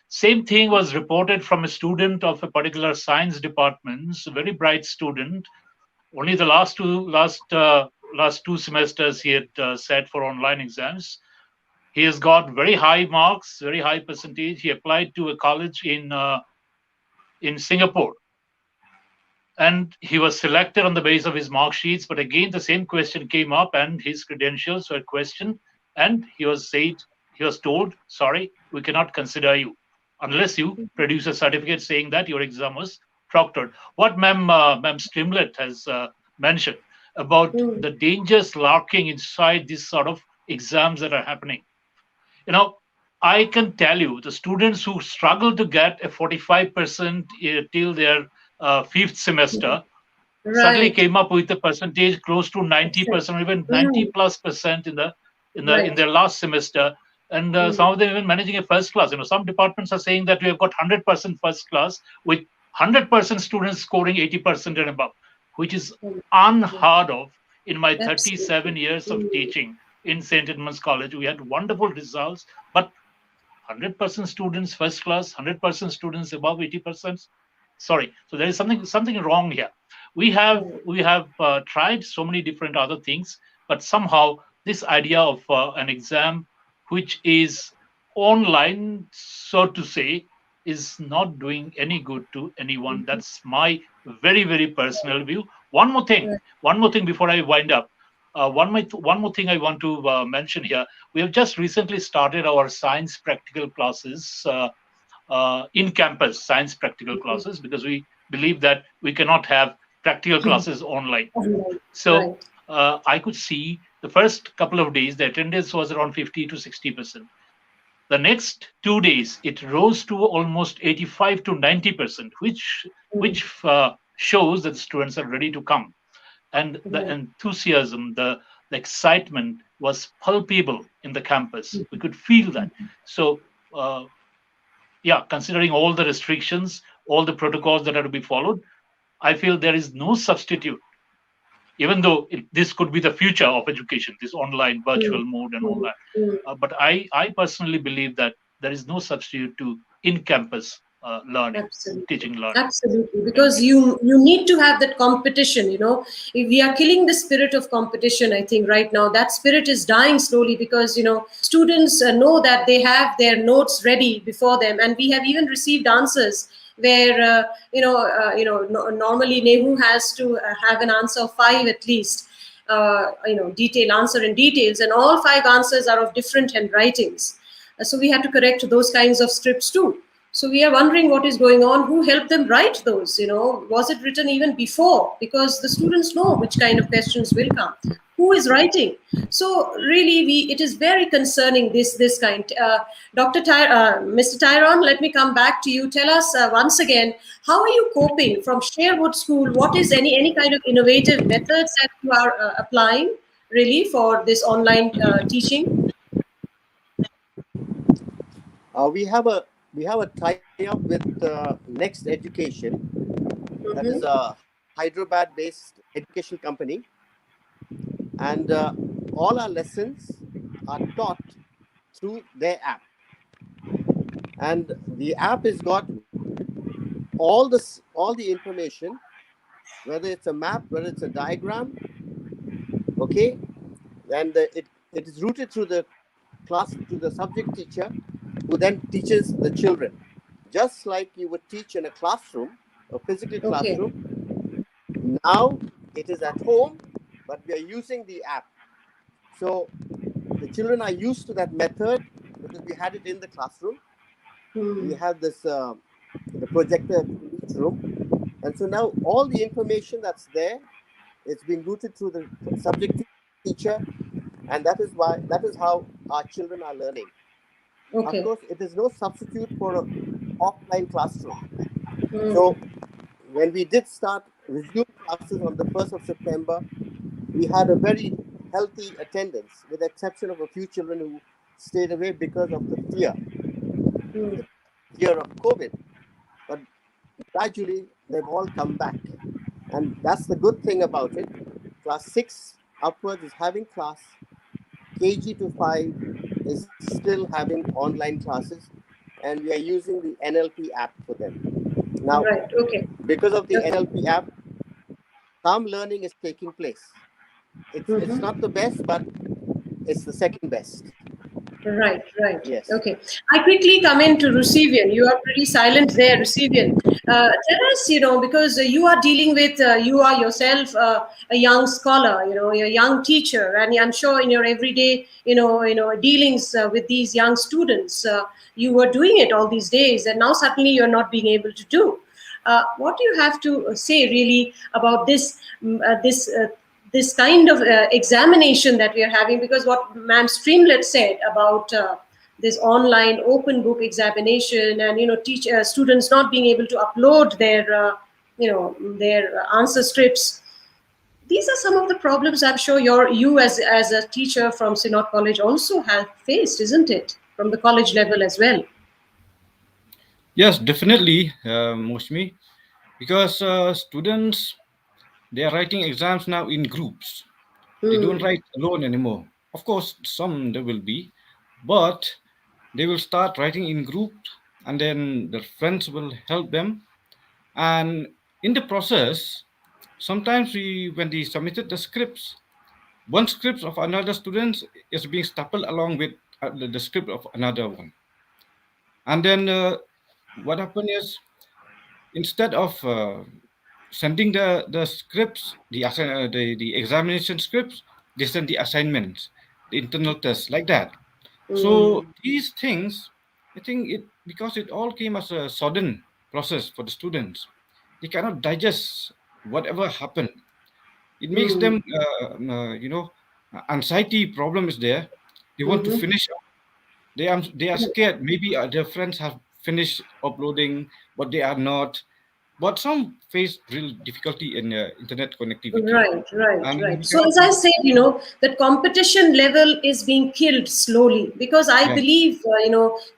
Same thing was reported from a student of a particular science department, a very bright student. Only the last two semesters he had sat for online exams. He has got very high marks, very high percentage. He applied to a college in Singapore, and he was selected on the basis of his mark sheets. But again, the same question came up, and his credentials were questioned, and he was told, "Sorry, we cannot consider you unless you produce a certificate saying that your exam was proctored." What Ma'am Strimlett has mentioned about the dangers lurking inside this sort of exams that are happening. I can tell you the students who struggle to get a 45% till their fifth semester suddenly came up with a percentage close to 90%, or even 90+% in their last semester, and some of them even managing a first class. Some departments are saying that we have got 100% first class with 100% students scoring 80% and above, which is unheard of in my 37 years of teaching in St. Edmund's College. We had wonderful results, but 100% students first class, 100% students above 80%. Sorry, so there is something wrong here. We have tried so many different other things, but somehow this idea of an exam which is online, so to say, is not doing any good to anyone. That's my very, very personal view. One more thing before I wind up. One more thing I want to mention here. We have just recently started our science practical classes, in campus science practical classes, because we believe that we cannot have practical classes online. So I could see the first couple of days the attendance was around 50 to 60%. The next 2 days it rose to almost 85 to 90%, which shows that students are ready to come. And the enthusiasm, the excitement was palpable in the campus. We could feel that. So, considering all the restrictions, all the protocols that are to be followed, I feel there is no substitute, even though this could be the future of education, this online virtual mode and all that. But I personally believe that there is no substitute to in-campus learning, teaching learning. Absolutely, because you need to have that competition. If we are killing the spirit of competition, I think right now that spirit is dying slowly, because students know that they have their notes ready before them, and we have even received answers where normally NEHU has to have an answer of 5 at least, detailed answer in details, and all 5 answers are of different handwritings. So we had to correct those kinds of scripts too. So we are wondering what is going on, who helped them write those, was it written even before? Because the students know which kind of questions will come. Who is writing? So really, it is very concerning, this kind. Mr. Tyrone, let me come back to you. Tell us once again, how are you coping from Sherwood School? What is any kind of innovative methods that you are applying really for this online teaching? We have a tie-up with Next Education, that is a Hyderabad-based education company, and all our lessons are taught through their app. And the app has got all the information, whether it's a map, whether it's a diagram, okay, and it is routed through the class to the subject teacher, who then teaches the children, just like you would teach in a classroom, a physical classroom. Now it is at home, but we are using the app. So the children are used to that method because we had it in the classroom. We have this the projector in each room, and so now all the information that's there, it's been routed through the subject teacher, and that is how our children are learning. Of course, it is no substitute for offline classroom. So when we did start resume classes on the 1st of September, we had a very healthy attendance, with the exception of a few children who stayed away because of the fear of COVID. But gradually, they've all come back. And that's the good thing about it. Class 6 upwards is having class. KG to 5 is still having online classes. And we are using the NLP app for them. Now, because of the NLP app, some learning is taking place. It's not the best, but it's the second best. Right. Yes. Okay. I quickly come into Rusivian. You are pretty silent there, Rusivian. Tell us, because you are dealing with, you are yourself a young scholar, you're a young teacher, and I'm sure in your everyday, dealings with these young students, you were doing it all these days, and now suddenly you're not being able to do. What do you have to say really about this kind of examination that we are having? Because what Ma'am Streamlet said about this online open book examination, and students not being able to upload their their answer scripts. These are some of the problems I'm sure you as a teacher from Synod College also have faced, isn't it? From the college level as well. Yes, definitely, Moshmi, because students, they are writing exams now in groups. They don't write alone anymore. Of course, some there will be, but they will start writing in groups, and then their friends will help them. And in the process, sometimes when they submitted the scripts, one script of another student is being stapled along with the script of another one. And then what happened is, instead of sending the scripts, the examination scripts, they send the assignments, the internal tests, like that. So these things, I think because it all came as a sudden process for the students, they cannot digest whatever happened. It makes them, anxiety problem is there. They want to finish. They are scared. Maybe their friends have finished uploading, but they are not. But some face real difficulty in internet connectivity. Right. So as I said, that competition level is being killed slowly, because I believe,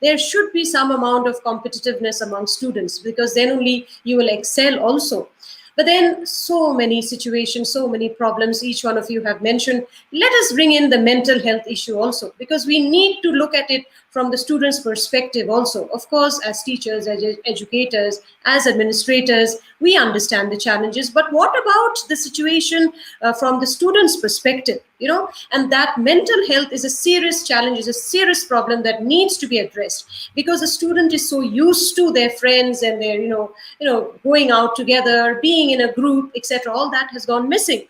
there should be some amount of competitiveness among students, because then only you will excel also. But then so many situations, so many problems, each one of you have mentioned. Let us bring in the mental health issue also, because we need to look at it from the student's perspective also. Of course, as teachers, as educators, as administrators, we understand the challenges. But what about the situation from the student's perspective? And that mental health is a serious challenge, is a serious problem that needs to be addressed, because the student is so used to their friends and their, going out together, being in a group, etc. All that has gone missing.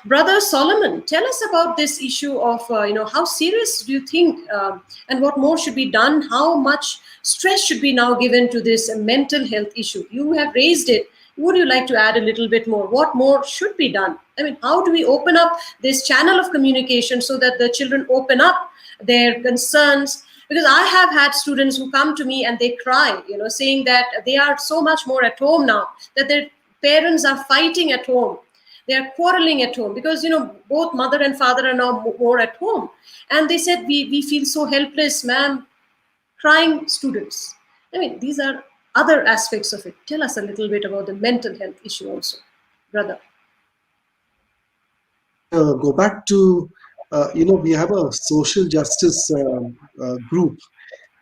Brother Solomon, tell us about this issue of, how serious do you think, and what more should be done? How much stress should be now given to this mental health issue? You have raised it. Would you like to add a little bit more? What more should be done? I mean, how do we open up this channel of communication so that the children open up their concerns? Because I have had students who come to me and they cry, saying that they are so much more at home now, that their parents are fighting at home. They are quarreling at home because, both mother and father are now more at home. And they said, we feel so helpless, ma'am. Crying students. I mean, these are other aspects of it. Tell us a little bit about the mental health issue also, brother. Go back to, we have a social justice group,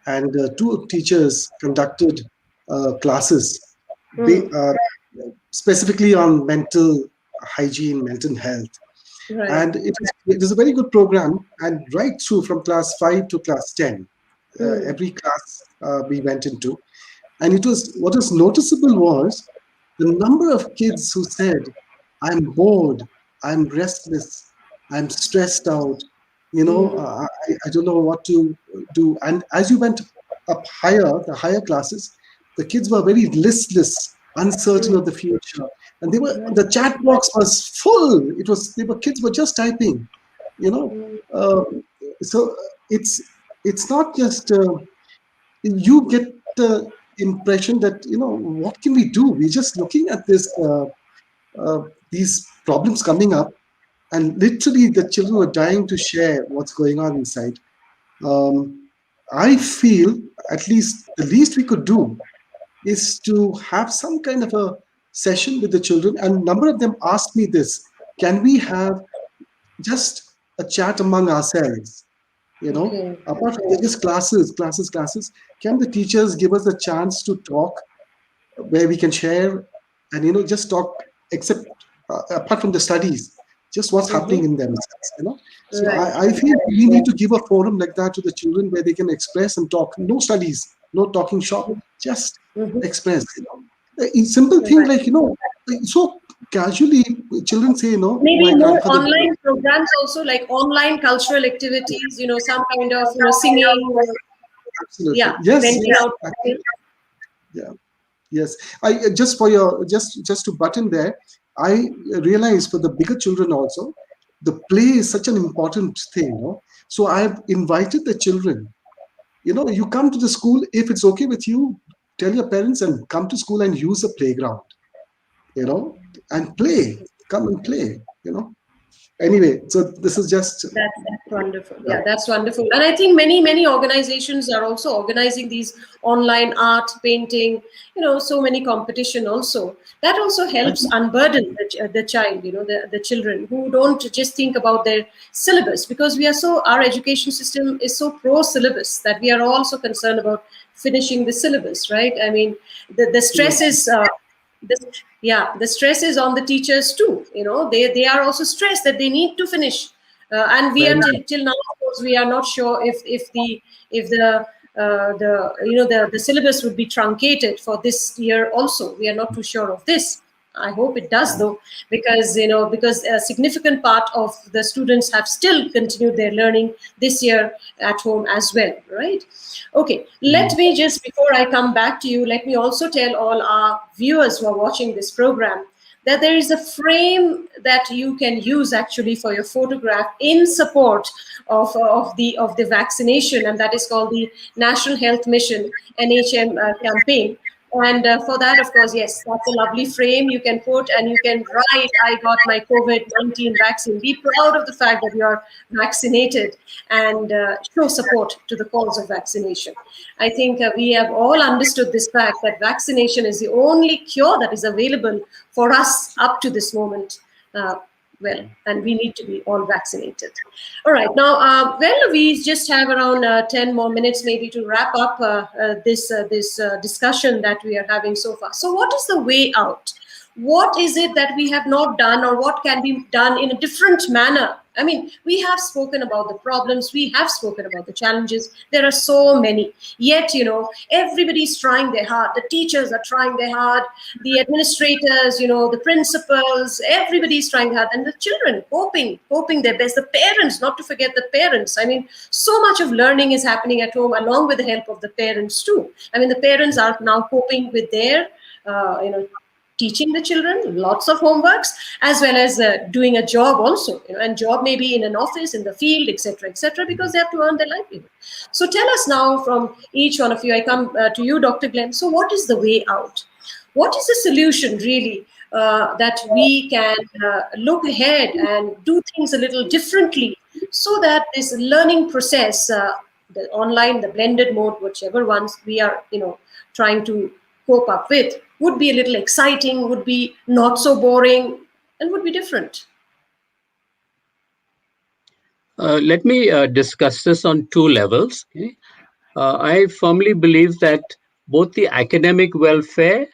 and two teachers conducted classes specifically on mental hygiene, mental health. Right. And it is a very good program, and right through from class 5 to class 10, every class we went into. And what was noticeable was the number of kids who said, I'm bored, I'm restless, I'm stressed out, I don't know what to do. And as you went up higher, the higher classes, the kids were very listless, uncertain of the future. And the chat box was full. Kids were just typing, So it's not just, you get impression that, what can we do? We're just looking at these problems coming up, and literally the children were dying to share what's going on inside. I feel at least the least we could do is to have some kind of a session with the children. And a number of them asked me this: can we have just a chat among ourselves? Okay. Apart from just classes, can the teachers give us a chance to talk where we can share and just talk, except apart from the studies, just what's happening in themselves. So Right. I feel we need to give a forum like that to the children where they can express and talk. No studies, no talking shop, just express. A simple thing Right. like, so casually children say, Maybe my more grandfather. online programs also, like online cultural activities, some kind of, singing, Absolutely. yeah, Yes, venting yes. out. Yeah. Yes. I just for your just to butt in there, I realize for the bigger children also, the play is such an important thing. So I've invited the children. You come to the school, if it's okay with you, tell your parents and come to school and use the playground, and play. Come and play. Anyway, so this is just That's wonderful. Yeah, that's wonderful. And I think many organizations are also organizing these online art, painting, so many competition also. That also helps unburden the child, the children who don't just think about their syllabus, because our education system is so pro syllabus that we are also concerned about finishing the syllabus, right? I mean, the stress is the stress is on the teachers too. They are also stressed that they need to finish, and we are till now, of course, we are not sure if the syllabus would be truncated for this year also. We are not too sure of this. I hope it does, though, because a significant part of the students have still continued their learning this year at home as well, right? Okay, let me just, before I come back to you, let me also tell all our viewers who are watching this program that there is a frame that you can use actually for your photograph in support of the vaccination, and that is called the National Health Mission NHM campaign. And for that, of course, yes, that's a lovely frame you can put, and you can write, "I got my COVID-19 vaccine." Be proud of the fact that you are vaccinated, and show support to the cause of vaccination. I think we have all understood this fact that vaccination is the only cure that is available for us up to this moment. And we need to be all vaccinated. All right, now, we just have around 10 more minutes maybe to wrap up this discussion that we are having so far. So what is the way out? What is it that we have not done, or what can be done in a different manner? I mean, we have spoken about the problems, we have spoken about the challenges. There are so many. Yet, everybody's trying their hard. The teachers are trying their hard. The administrators, the principals, everybody's trying hard. And the children hoping their best. The parents, not to forget the parents. I mean, so much of learning is happening at home along with the help of the parents too. I mean, the parents are now coping with their, teaching the children lots of homeworks, as well as doing a job also, and job maybe in an office, in the field, etc., because they have to earn their livelihood. So tell us now, from each one of you, I come to you, Dr. Glenn. So what is the way out? What is the solution really that we can look ahead and do things a little differently, so that this learning process, the online, the blended mode, whichever ones we are, trying to cope up with, would be a little exciting, would be not so boring, and would be different? Let me discuss this on two levels. Okay? I firmly believe that both the academic welfare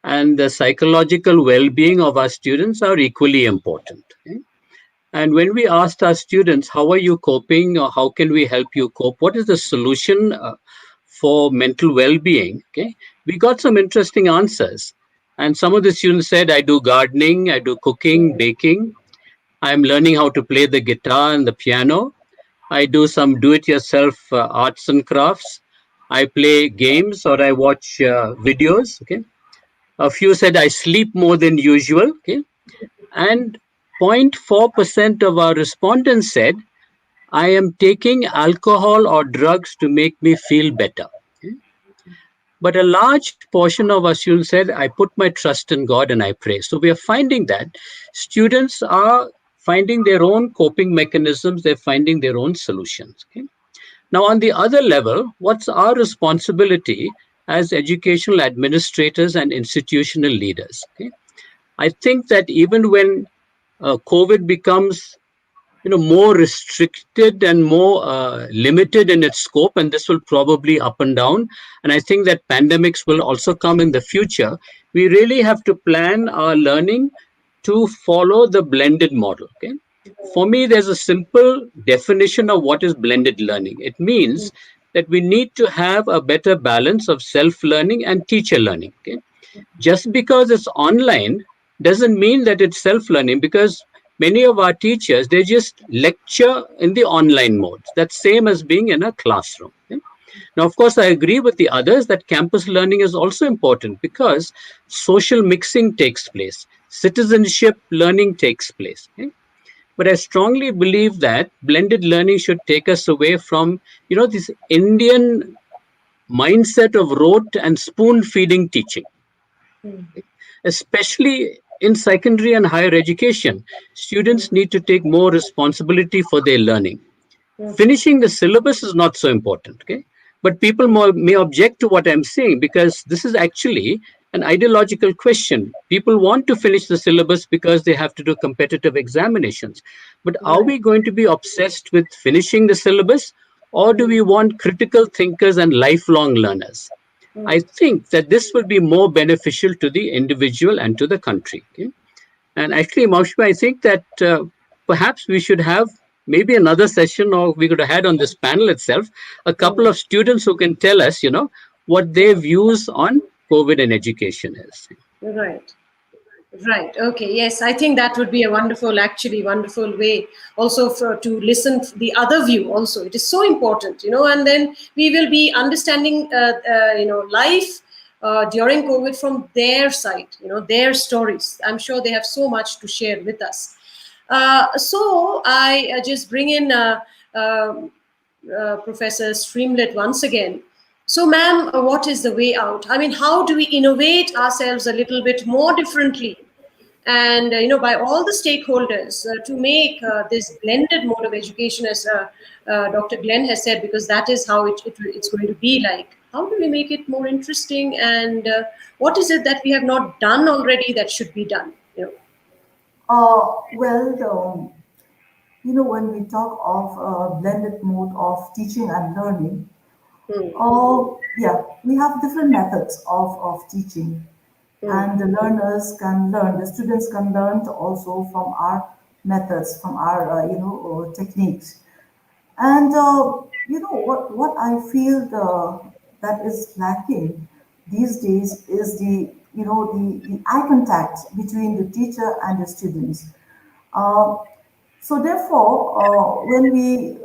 and the psychological well-being of our students are equally important. Okay? And when we asked our students, how are you coping, or how can we help you cope? What is the solution for mental well-being? Okay? We got some interesting answers. And some of the students said, I do gardening, I do cooking, baking. I'm learning how to play the guitar and the piano. I do some do-it-yourself arts and crafts. I play games, or I watch videos. Okay. A few said I sleep more than usual. Okay. And 0.4% of our respondents said, I am taking alcohol or drugs to make me feel better. Okay? But a large portion of our students said, I put my trust in God and I pray. So we are finding that students are finding their own coping mechanisms, they're finding their own solutions. Okay? Now, on the other level, what's our responsibility as educational administrators and institutional leaders? Okay? I think that even when COVID becomes more restricted and more limited in its scope, and this will probably up and down, and I think that pandemics will also come in the future. We really have to plan our learning to follow the blended model. Okay, for me there's a simple definition of what is blended learning. It means that we need to have a better balance of self learning and teacher learning. Okay, just because it's online doesn't mean that it's self learning, because many of our teachers, they just lecture in the online modes. That's same as being in a classroom. Okay? Now, of course, I agree with the others that campus learning is also important, because social mixing takes place, citizenship learning takes place. Okay? But I strongly believe that blended learning should take us away from this Indian mindset of rote and spoon feeding teaching. Especially in secondary and higher education, students need to take more responsibility for their learning. Finishing the syllabus is not so important, okay? But people may object to what I'm saying, because this is actually an ideological question. People want to finish the syllabus because they have to do competitive examinations. But are we going to be obsessed with finishing the syllabus, or do we want critical thinkers and lifelong learners? I think that this will be more beneficial to the individual and to the country. Okay? And actually, Maushmi, I think that perhaps we should have maybe another session, or we could have had on this panel itself, a couple of students who can tell us, what their views on COVID and education is. Right. Right. Okay. Yes, I think that would be a wonderful way also to listen to the other view. Also, it is so important, and then we will be understanding, life during COVID from their side, their stories. I'm sure they have so much to share with us. So I just bring in Professor Streamlit once again. So, ma'am, what is the way out? I mean, how do we innovate ourselves a little bit more differently? And, by all the stakeholders to make this blended mode of education, as Dr. Glenn has said, because that is how it's going to be like. How do we make it more interesting? And what is it that we have not done already that should be done? Well, when we talk of blended mode of teaching and learning, yeah, we have different methods of teaching, and the learners can learn, the students can learn also from our methods, from our, techniques. And what I feel that is lacking these days is the eye contact between the teacher and the students. Uh, so therefore, when we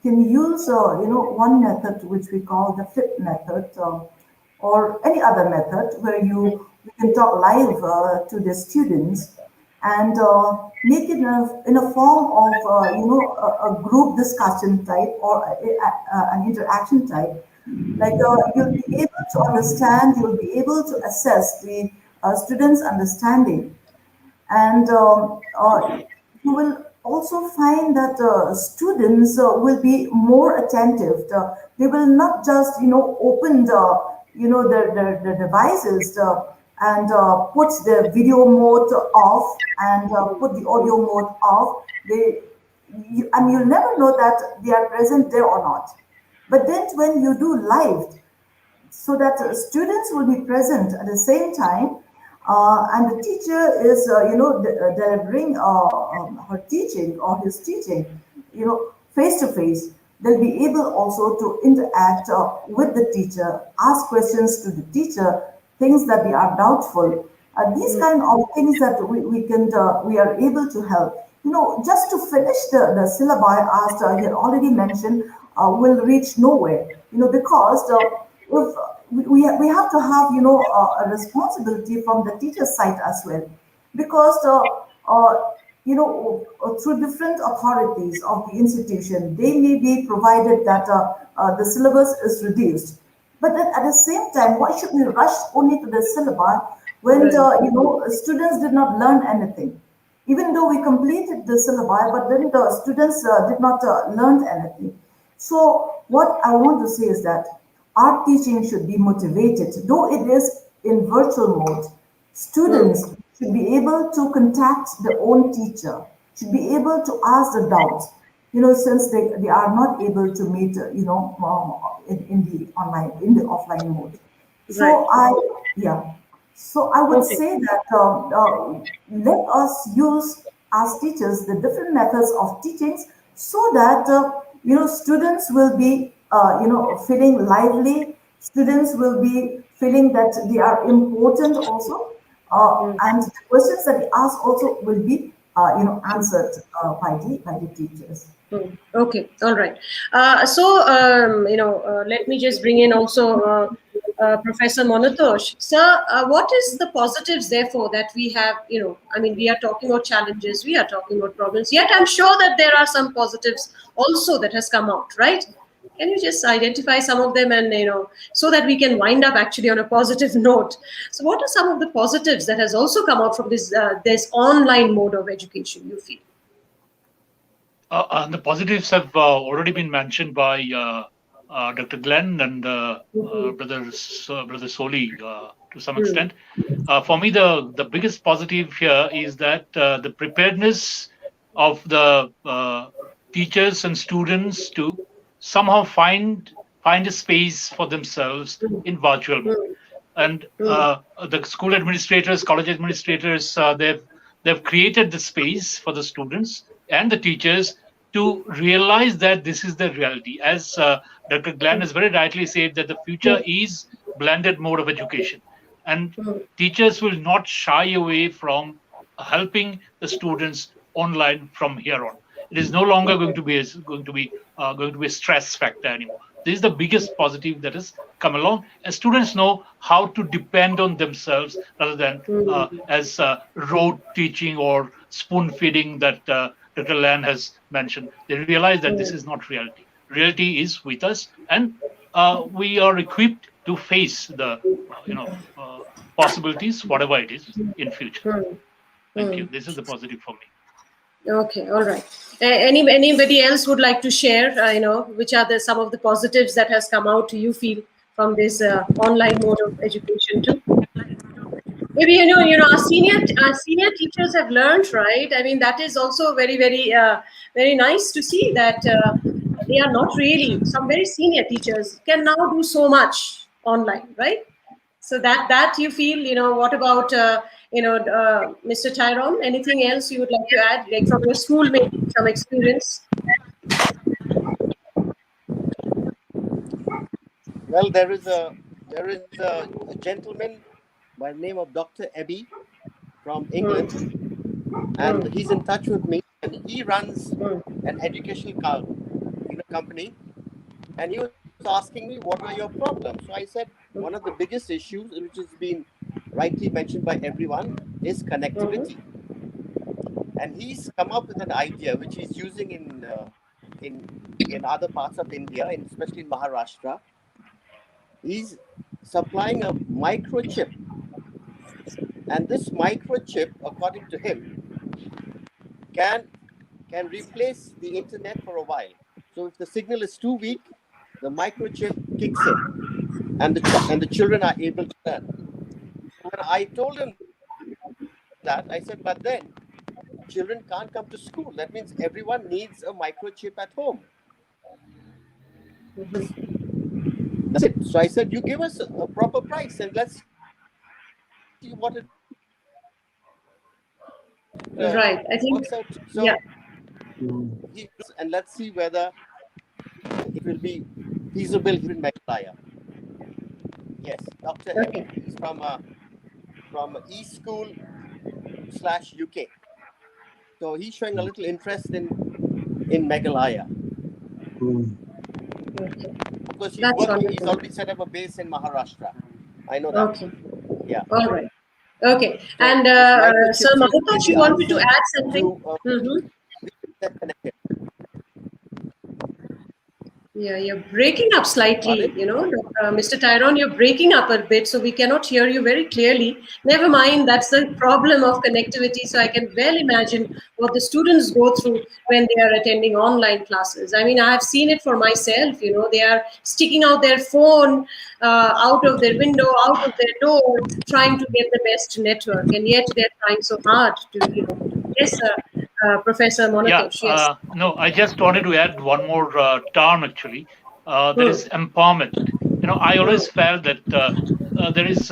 can use one method which we call the flip method, or any other method where we can talk live to the students, and make it in a form of a group discussion type, or an interaction type. Like you'll be able to understand, you'll be able to assess the students' understanding, and you will also find that students will be more attentive. They will not just open the devices and put the video mode off, and put the audio mode off. And you'll never know that they are present there or not. But then when you do live, so that students will be present at the same time, and the teacher is delivering her teaching or his teaching face to face. They'll be able also to interact with the teacher, ask questions to the teacher, things that they are doubtful. These kind of things that we are able to help. Just to finish the syllabi, as I had already mentioned, will reach nowhere. Because if we have to have a responsibility from the teacher side as well, because through different authorities of the institution, they may be provided that the syllabus is reduced. But then at the same time, why should we rush only to the syllabus when students did not learn anything? Even though we completed the syllabi, but then the students did not learn anything. So what I want to say is that art teaching should be motivated, though it is in virtual mode. Students should be able to contact their own teacher, should be able to ask the doubts, since they are not able to meet, in the online, in the offline mode. Right. Yeah. So I would Okay. say that let us use as teachers the different methods of teachings so that students will be feeling lively. Students will be feeling that they are important also, and the questions that they ask also will be answered by the teachers. Okay, all right. Let me just bring in also Professor Monotosh. Sir, what is the positives, therefore, that we have, I mean, we are talking about challenges, we are talking about problems, yet I'm sure that there are some positives also that has come out, right? Can you just identify some of them and, so that we can wind up actually on a positive note? So what are some of the positives that has also come out from this online mode of education, you feel? And the positives have already been mentioned by Dr. Glenn and Brother Soli to some extent. For me, the biggest positive here is that the preparedness of the teachers and students to somehow find a space for themselves in virtual mode. And the school administrators, college administrators, they've created the space for the students and the teachers to realize that this is the reality. As Dr. Glenn has very rightly said, that the future is blended mode of education, and teachers will not shy away from helping the students online from here on. It is no longer going to be a stress factor anymore. This is the biggest positive that has come along, and students know how to depend on themselves rather than as rote teaching or spoon feeding that Dr. Lan has mentioned. They realize that this is not reality. Reality is with us, and we are equipped to face the possibilities, whatever it is, in future. Thank you. This is the positive for me. Okay, all right. Anybody else would like to share? Which are some of the positives that has come out? You feel from this online mode of education too? Maybe our senior teachers have learned, right? I mean, that is also very, very, very nice to see that they are not really, some very senior teachers can now do so much online, right? So that you feel, what about Mr. Tyrone? Anything else you would like to add, like from your school, maybe some experience? Well, there is a gentleman by the name of Dr. Ebby from England, and he's in touch with me, and he runs an educational company, and he was asking me what are your problems. So I said one of the biggest issues, which has been rightly mentioned by everyone, is connectivity. And he's come up with an idea which he's using in other parts of India, especially in Maharashtra. He's supplying a microchip, and this microchip, according to him, can replace the internet for a while. So if the signal is too weak, the microchip kicks in, and the children are able to learn. So when I told him that, I said, but then children can't come to school. That means everyone needs a microchip at home. That's it. So I said, you give us a proper price and let's see what it Right. I think, works out. So yeah. And let's see whether it will be feasible here in Meghalaya. Yes, Dr. Okay. Hebi. He's from eSchool /UK. So he's showing a little interest in Meghalaya. Okay. Because That's he's already set up a base in Maharashtra. I know that. Okay. Yeah. All right. Okay. So And Sir Mahutosh, you wanted to add something? Get connected. Yeah, you're breaking up slightly, Mr. Tyrone, you're breaking up a bit, so we cannot hear you very clearly. Never mind, that's the problem of connectivity. So I can well imagine what the students go through when they are attending online classes. I mean, I have seen it for myself, they are sticking out their phone out of their window, out of their door, trying to get the best network. And yet they're trying so hard yes, Professor Yeah, Monatosh, yes. no, I just wanted to add one more term actually. That is empowerment. I always felt that there is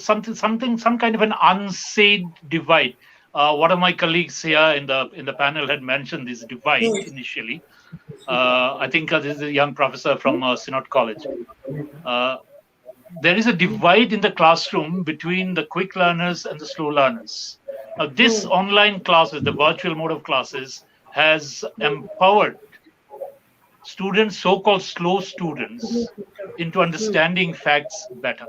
some kind of an unsaid divide. One of my colleagues here in the panel had mentioned this divide initially. I think this is a young professor from Synod College. There is a divide in the classroom between the quick learners and the slow learners. Now, this online classes, the virtual mode of classes, has empowered students, so-called slow students, into understanding facts better.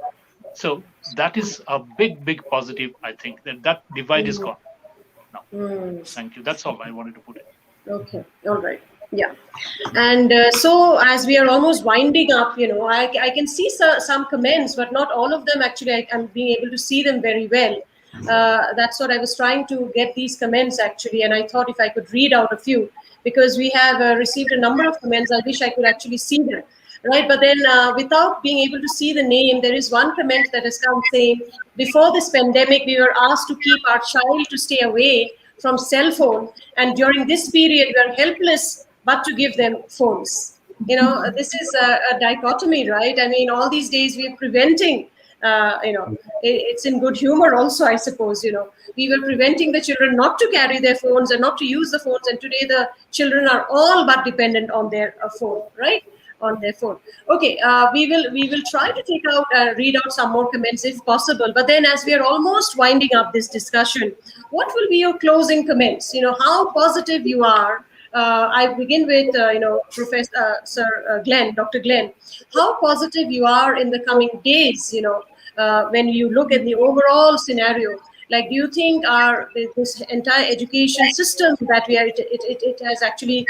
So that is a big positive, I think, that divide is gone now. Thank you. That's all I wanted to put in. Okay. All right. Yeah. And so as we are almost winding up, I can see some comments, but not all of them. Actually, I'm being able to see them very well. That's what I was trying to get these comments actually. And I thought if I could read out a few, because we have received a number of comments. I wish I could actually see them. Right. But then without being able to see the name, there is one comment that has come saying, before this pandemic, we were asked to keep our child to stay away from cell phone. And during this period, we are helpless but to give them phones. This is a dichotomy, right? I mean, all these days we're preventing, it's in good humor also, I suppose, we were preventing the children not to carry their phones and not to use the phones. And today the children are all but dependent on their phone, right? On their phone. Okay, we will try to read out some more comments if possible. But then as we are almost winding up this discussion, what will be your closing comments? How positive you are. I begin with, Professor Sir Glenn, Dr. Glenn. How positive you are in the coming days, when you look at the overall scenario. Like, do you think this entire education system that we are, it has actually,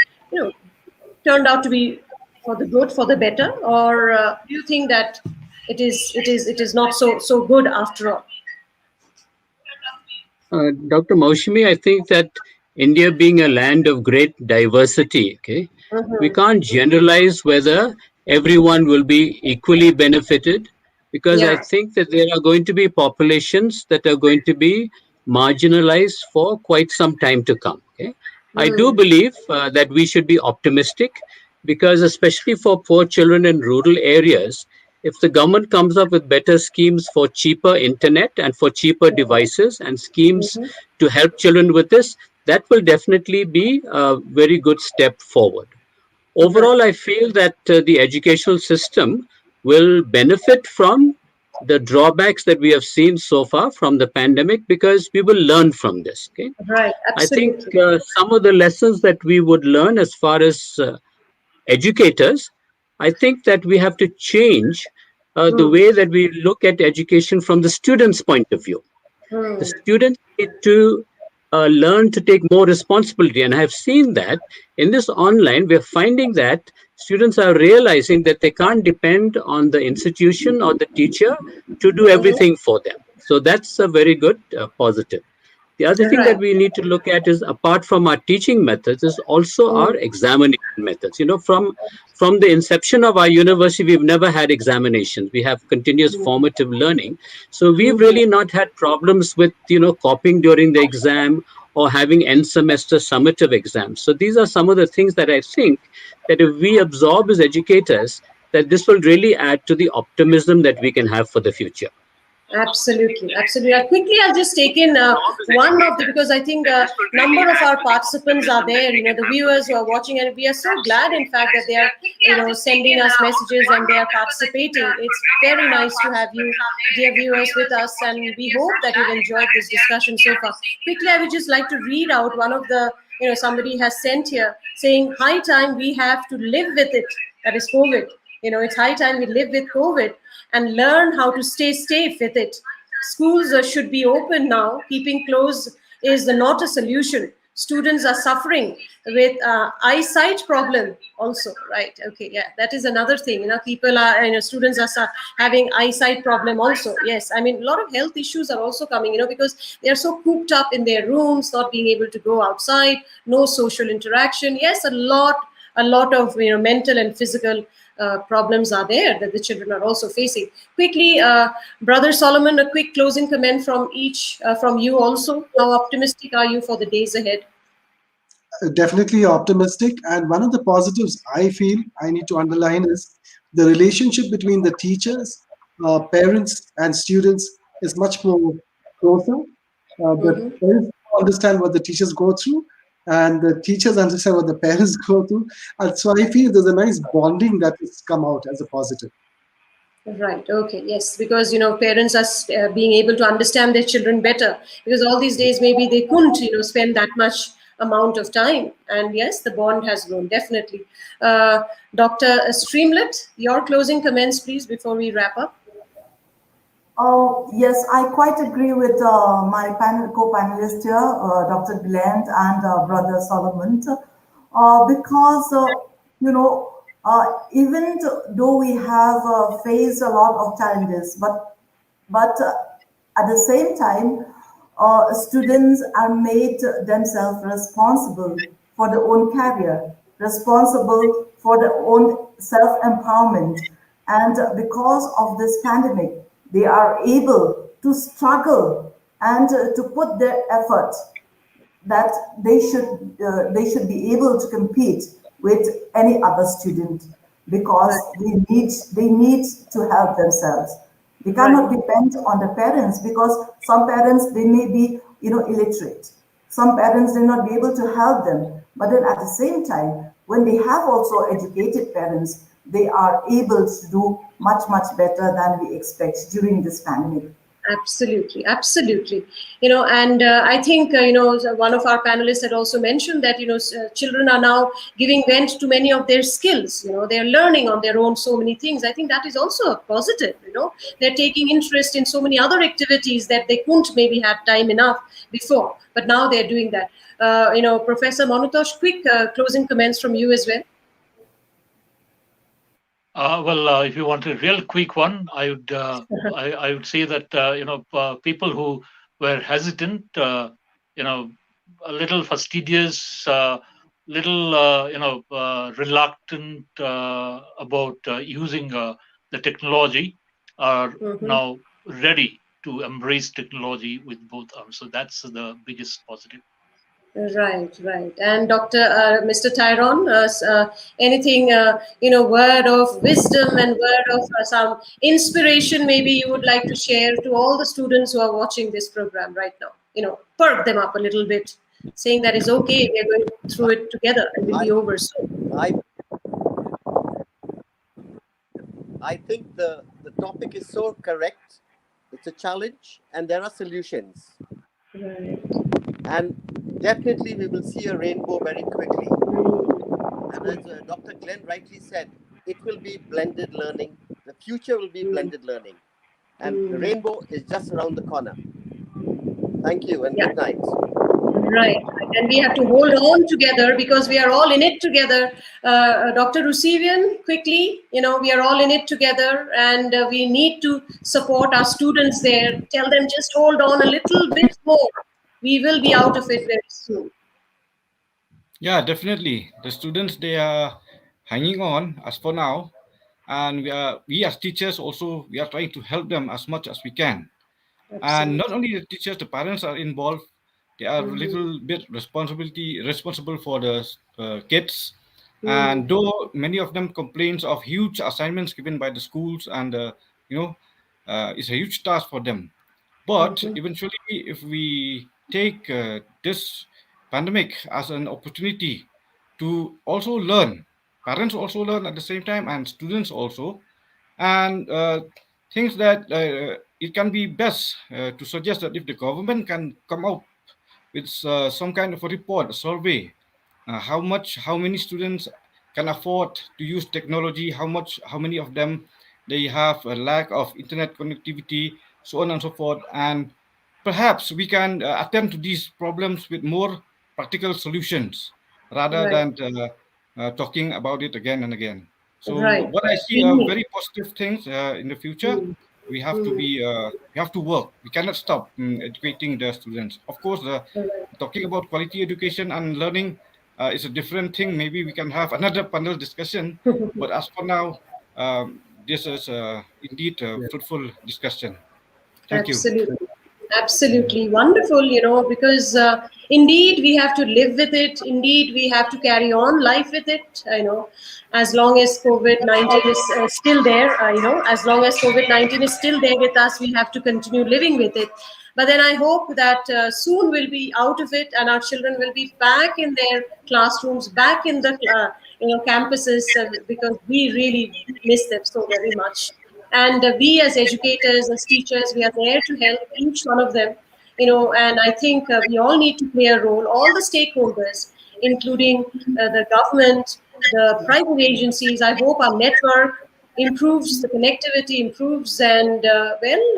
turned out to be for the good, for the better, or do you think that it is not so good after all? Dr. Maushami, I think that India being a land of great diversity, okay, we can't generalize whether everyone will be equally benefited, because I think that there are going to be populations that are going to be marginalized for quite some time to come. Okay? I do believe that we should be optimistic, because especially for poor children in rural areas, if the government comes up with better schemes for cheaper internet and for cheaper devices and schemes to help children with this, that will definitely be a very good step forward. Overall, I feel that the educational system will benefit from the drawbacks that we have seen so far from the pandemic, because we will learn from this. Okay? Right, absolutely. I think some of the lessons that we would learn as far as educators, I think that we have to change the way that we look at education from the student's point of view. The students need to learn to take more responsibility. And I have seen that in this online, we're finding that students are realizing that they can't depend on the institution or the teacher to do everything for them. So that's a very good positive. The other thing that we need to look at is, apart from our teaching methods, is also our examination methods. From the inception of our university, we've never had examinations. We have continuous formative learning. So we've really not had problems with, copying during the exam or having end semester summative exams. So these are some of the things that I think that if we absorb as educators, that this will really add to the optimism that we can have for the future. Absolutely. Quickly, I'll just take in one of the, because I think a number of our participants are there, the viewers who are watching, and we are so glad, in fact, that they are, sending us messages and they are participating. It's very nice to have you, dear viewers, with us, and we hope that you've enjoyed this discussion so far. Quickly, I would just like to read out one of the, somebody has sent here saying, high time we have to live with it, that is COVID. It's high time we live with COVID and learn how to stay safe with it. Schools should be open now. Keeping closed is not a solution. students are suffering with eyesight problem also, right? Okay, yeah, that is another thing. People are, students are having eyesight problem also. Yes, I mean, a lot of health issues are also coming, because they are so cooped up in their rooms, not being able to go outside, no social interaction. Yes, a lot of mental and physical problems are there that the children are also facing. Quickly, Brother Solomon, a quick closing comment from each, from you also. How optimistic are you for the days ahead? Definitely optimistic. And one of the positives I feel I need to underline is the relationship between the teachers, parents, and students is much more closer. The Mhm. parents understand what the teachers go through, and the teachers understand what the parents go through. And so I feel there's a nice bonding that has come out as a positive. Right. Okay. Yes. Because parents are being able to understand their children better. Because all these days maybe they couldn't spend that much amount of time. And yes, the bond has grown definitely. Dr. Streamlet, your closing comments, please, before we wrap up. Yes, I quite agree with my co-panelist here, Dr. Glenn and Brother Solomon, because even though we have faced a lot of challenges, but at the same time, students are made themselves responsible for their own career, responsible for their own self empowerment. And because of this pandemic, they are able to struggle and to put their effort that they should be able to compete with any other student because Right. they need to help themselves. They Right. cannot depend on the parents because some parents they may be illiterate. Some parents may not be able to help them, but then at the same time, when they have also educated parents, they are able to do much better than we expect during this pandemic. Absolutely, absolutely. And I think one of our panelists had also mentioned that children are now giving vent to many of their skills. They are learning on their own so many things. I think that is also a positive. They're taking interest in so many other activities that they couldn't maybe have time enough before, but now they're doing that. Professor Monutosh, quick closing comments from you as well. If you want a real quick one, I would say that people who were hesitant, a little fastidious, little reluctant about using the technology are Mhm. now ready to embrace technology with both arms. So that's the biggest positive. Right, right. And Mr. Tyrone, anything, word of wisdom and word of some inspiration maybe you would like to share to all the students who are watching this program right now? Perk them up a little bit, saying that it's okay, we're going through it together and we'll I be over soon. I I think the topic is so correct. It's a challenge, and there are solutions. Right. And definitely, we will see a rainbow very quickly. And as Dr. Glenn rightly said, it will be blended learning. The future will be Mm, blended learning. And the mm. rainbow is just around the corner. Thank you and Yeah. good night. Right, right. And we have to hold on together because we are all in it together. Dr. Rusivian, quickly, we are all in it together and we need to support our students there. Tell them just hold on a little bit more. We will be out of it very soon. Yeah, definitely. The students they are hanging on as for now, and we as teachers also we are trying to help them as much as we can. And not Absolutely. only the teachers, the parents are involved. They are a Mhm. little bit responsible for the kids. Mhm. And though many of them complains of huge assignments given by the schools, and you know, it's a huge task for them. But Mhm. eventually, if we take this pandemic as an opportunity to also learn, parents also learn at the same time, and students also, and things that it can be best to suggest that if the government can come out with some kind of a report, a survey, how many students can afford to use technology, how many of them they have a lack of internet connectivity, so on and so forth, and perhaps we can attend to these problems with more practical solutions rather Right. than talking about it again and again. So, Right. what I see are Indeed. very positive things in the future. Mm. We have to Mm. be, we have to work. We cannot stop educating the students. Of course, Right. talking about quality education and learning is a different thing. Maybe we can have another panel discussion. But as for now, this is indeed a fruitful discussion. Thank you. Absolutely. Absolutely wonderful, because indeed we have to live with it. Indeed, we have to carry on life with it, as long as COVID-19 is still there, as long as COVID-19 is still there with us, we have to continue living with it. But then I hope that soon we'll be out of it and our children will be back in their classrooms, back in the campuses, because we really miss them so very much. And we as educators, as teachers, we are there to help each one of them, and I think we all need to play a role, all the stakeholders, including the government, the private agencies. I hope our network improves, the connectivity improves, and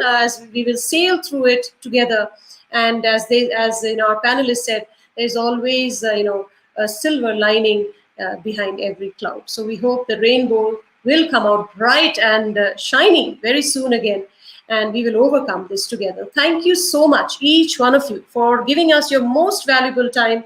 as we will sail through it together. And as our panelists said, there's always a silver lining behind every cloud. So we hope the rainbow will come out bright and shining very soon again, and we will overcome this together. Thank you so much, each one of you, for giving us your most valuable time.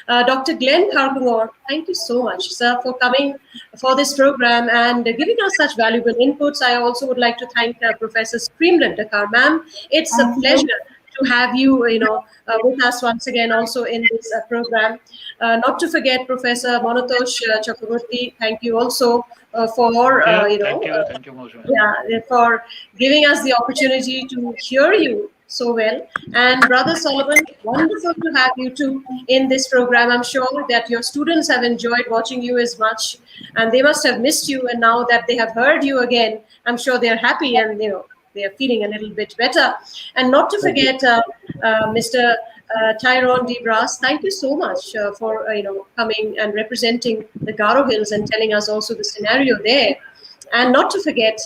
Dr. Glenn Karkungor, thank you so much, sir, for coming for this program and giving us such valuable inputs. I also would like to thank Professor Screamland Dakar. Ma'am, it's a Thank you. pleasure to have you, with us once again also in this program. Not to forget Professor Monotosh Chakraborty, thank you also for, Thank you, Moshe. yeah, for giving us the opportunity to hear you so well. And Brother Solomon, wonderful to have you too in this program. I'm sure that your students have enjoyed watching you as much, and they must have missed you. And now that they have heard you again, I'm sure they're happy and they are feeling a little bit better. And not to forget Mr. Tyrone DeBras, thank you so much for coming and representing the Garo Hills and telling us also the scenario there. And not to forget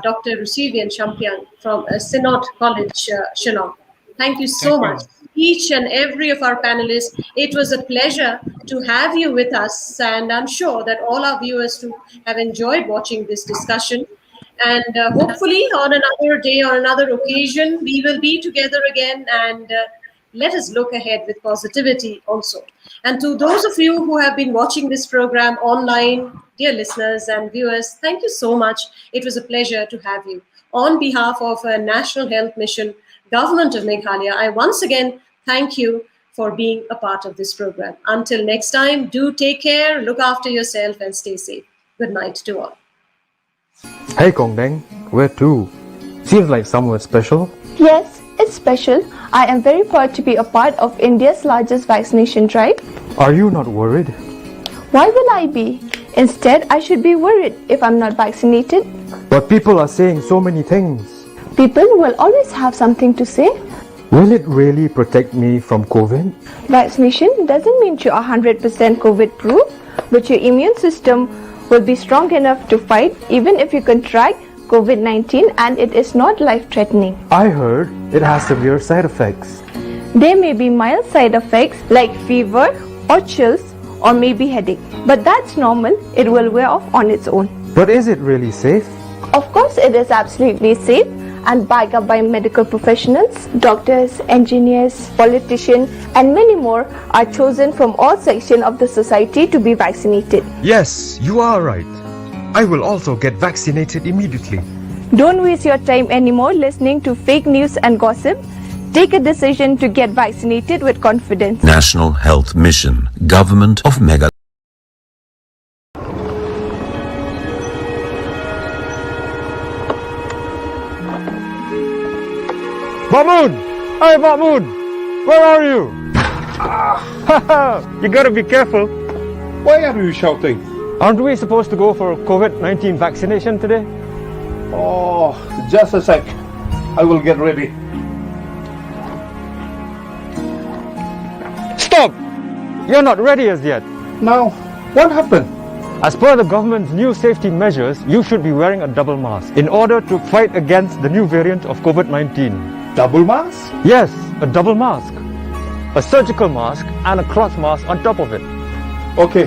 Dr. Rusivian Champion from Synod College, Shillong. Thank you so Thank you. much, each and every of our panelists. It was a pleasure to have you with us, and I'm sure that all our viewers too have enjoyed watching this discussion. And hopefully on another day or another occasion, we will be together again, and let us look ahead with positivity also. And to those of you who have been watching this program online, dear listeners and viewers, thank you so much. It was a pleasure to have you. On behalf of National Health Mission, Government of Meghalaya, I once again thank you for being a part of this program. Until next time, do take care, look after yourself, and stay safe. Good night to all. Hey Kongdeng, where to? Seems like somewhere special. Yes, it's special. I am very proud to be a part of India's largest vaccination drive. Are you not worried? Why will I be? Instead, I should be worried if I'm not vaccinated. But people are saying so many things. People will always have something to say. Will it really protect me from COVID? Vaccination doesn't mean you are 100% COVID proof, but your immune system will be strong enough to fight even if you contract COVID-19 and it is not life-threatening. I heard it has severe side effects. There may be mild side effects like fever or chills or maybe headache, but that's normal. It will wear off on its own. But is it really safe? Of course, it is absolutely safe and backed up by medical professionals. Doctors, engineers, politicians, and many more are chosen from all sections of the society to be vaccinated. Yes, you are right. I will also get vaccinated immediately. Don't waste your time anymore listening to fake news and gossip. Take a decision to get vaccinated with confidence. National Health Mission, Government of Meghalaya. Bakmun! Hey Bakmun! Where are you? You gotta be careful. Why are you shouting? Aren't we supposed to go for COVID-19 vaccination today? Oh, just a sec. I will get ready. Stop! You're not ready as yet. Now, what happened? As per the government's new safety measures, you should be wearing a double mask in order to fight against the new variant of COVID-19. Double mask? Yes, a double mask. a surgical mask, and a cloth mask on top of it. Okay,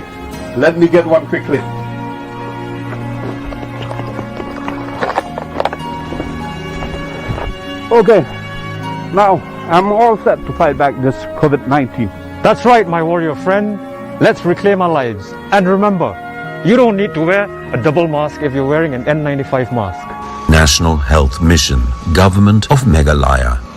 let me get one quickly. Okay, now I'm all set to fight back this COVID-19. That's right, my warrior friend. Let's reclaim our lives. And remember, you don't need to wear a double mask if you're wearing an N95 mask. National Health Mission, Government of Meghalaya.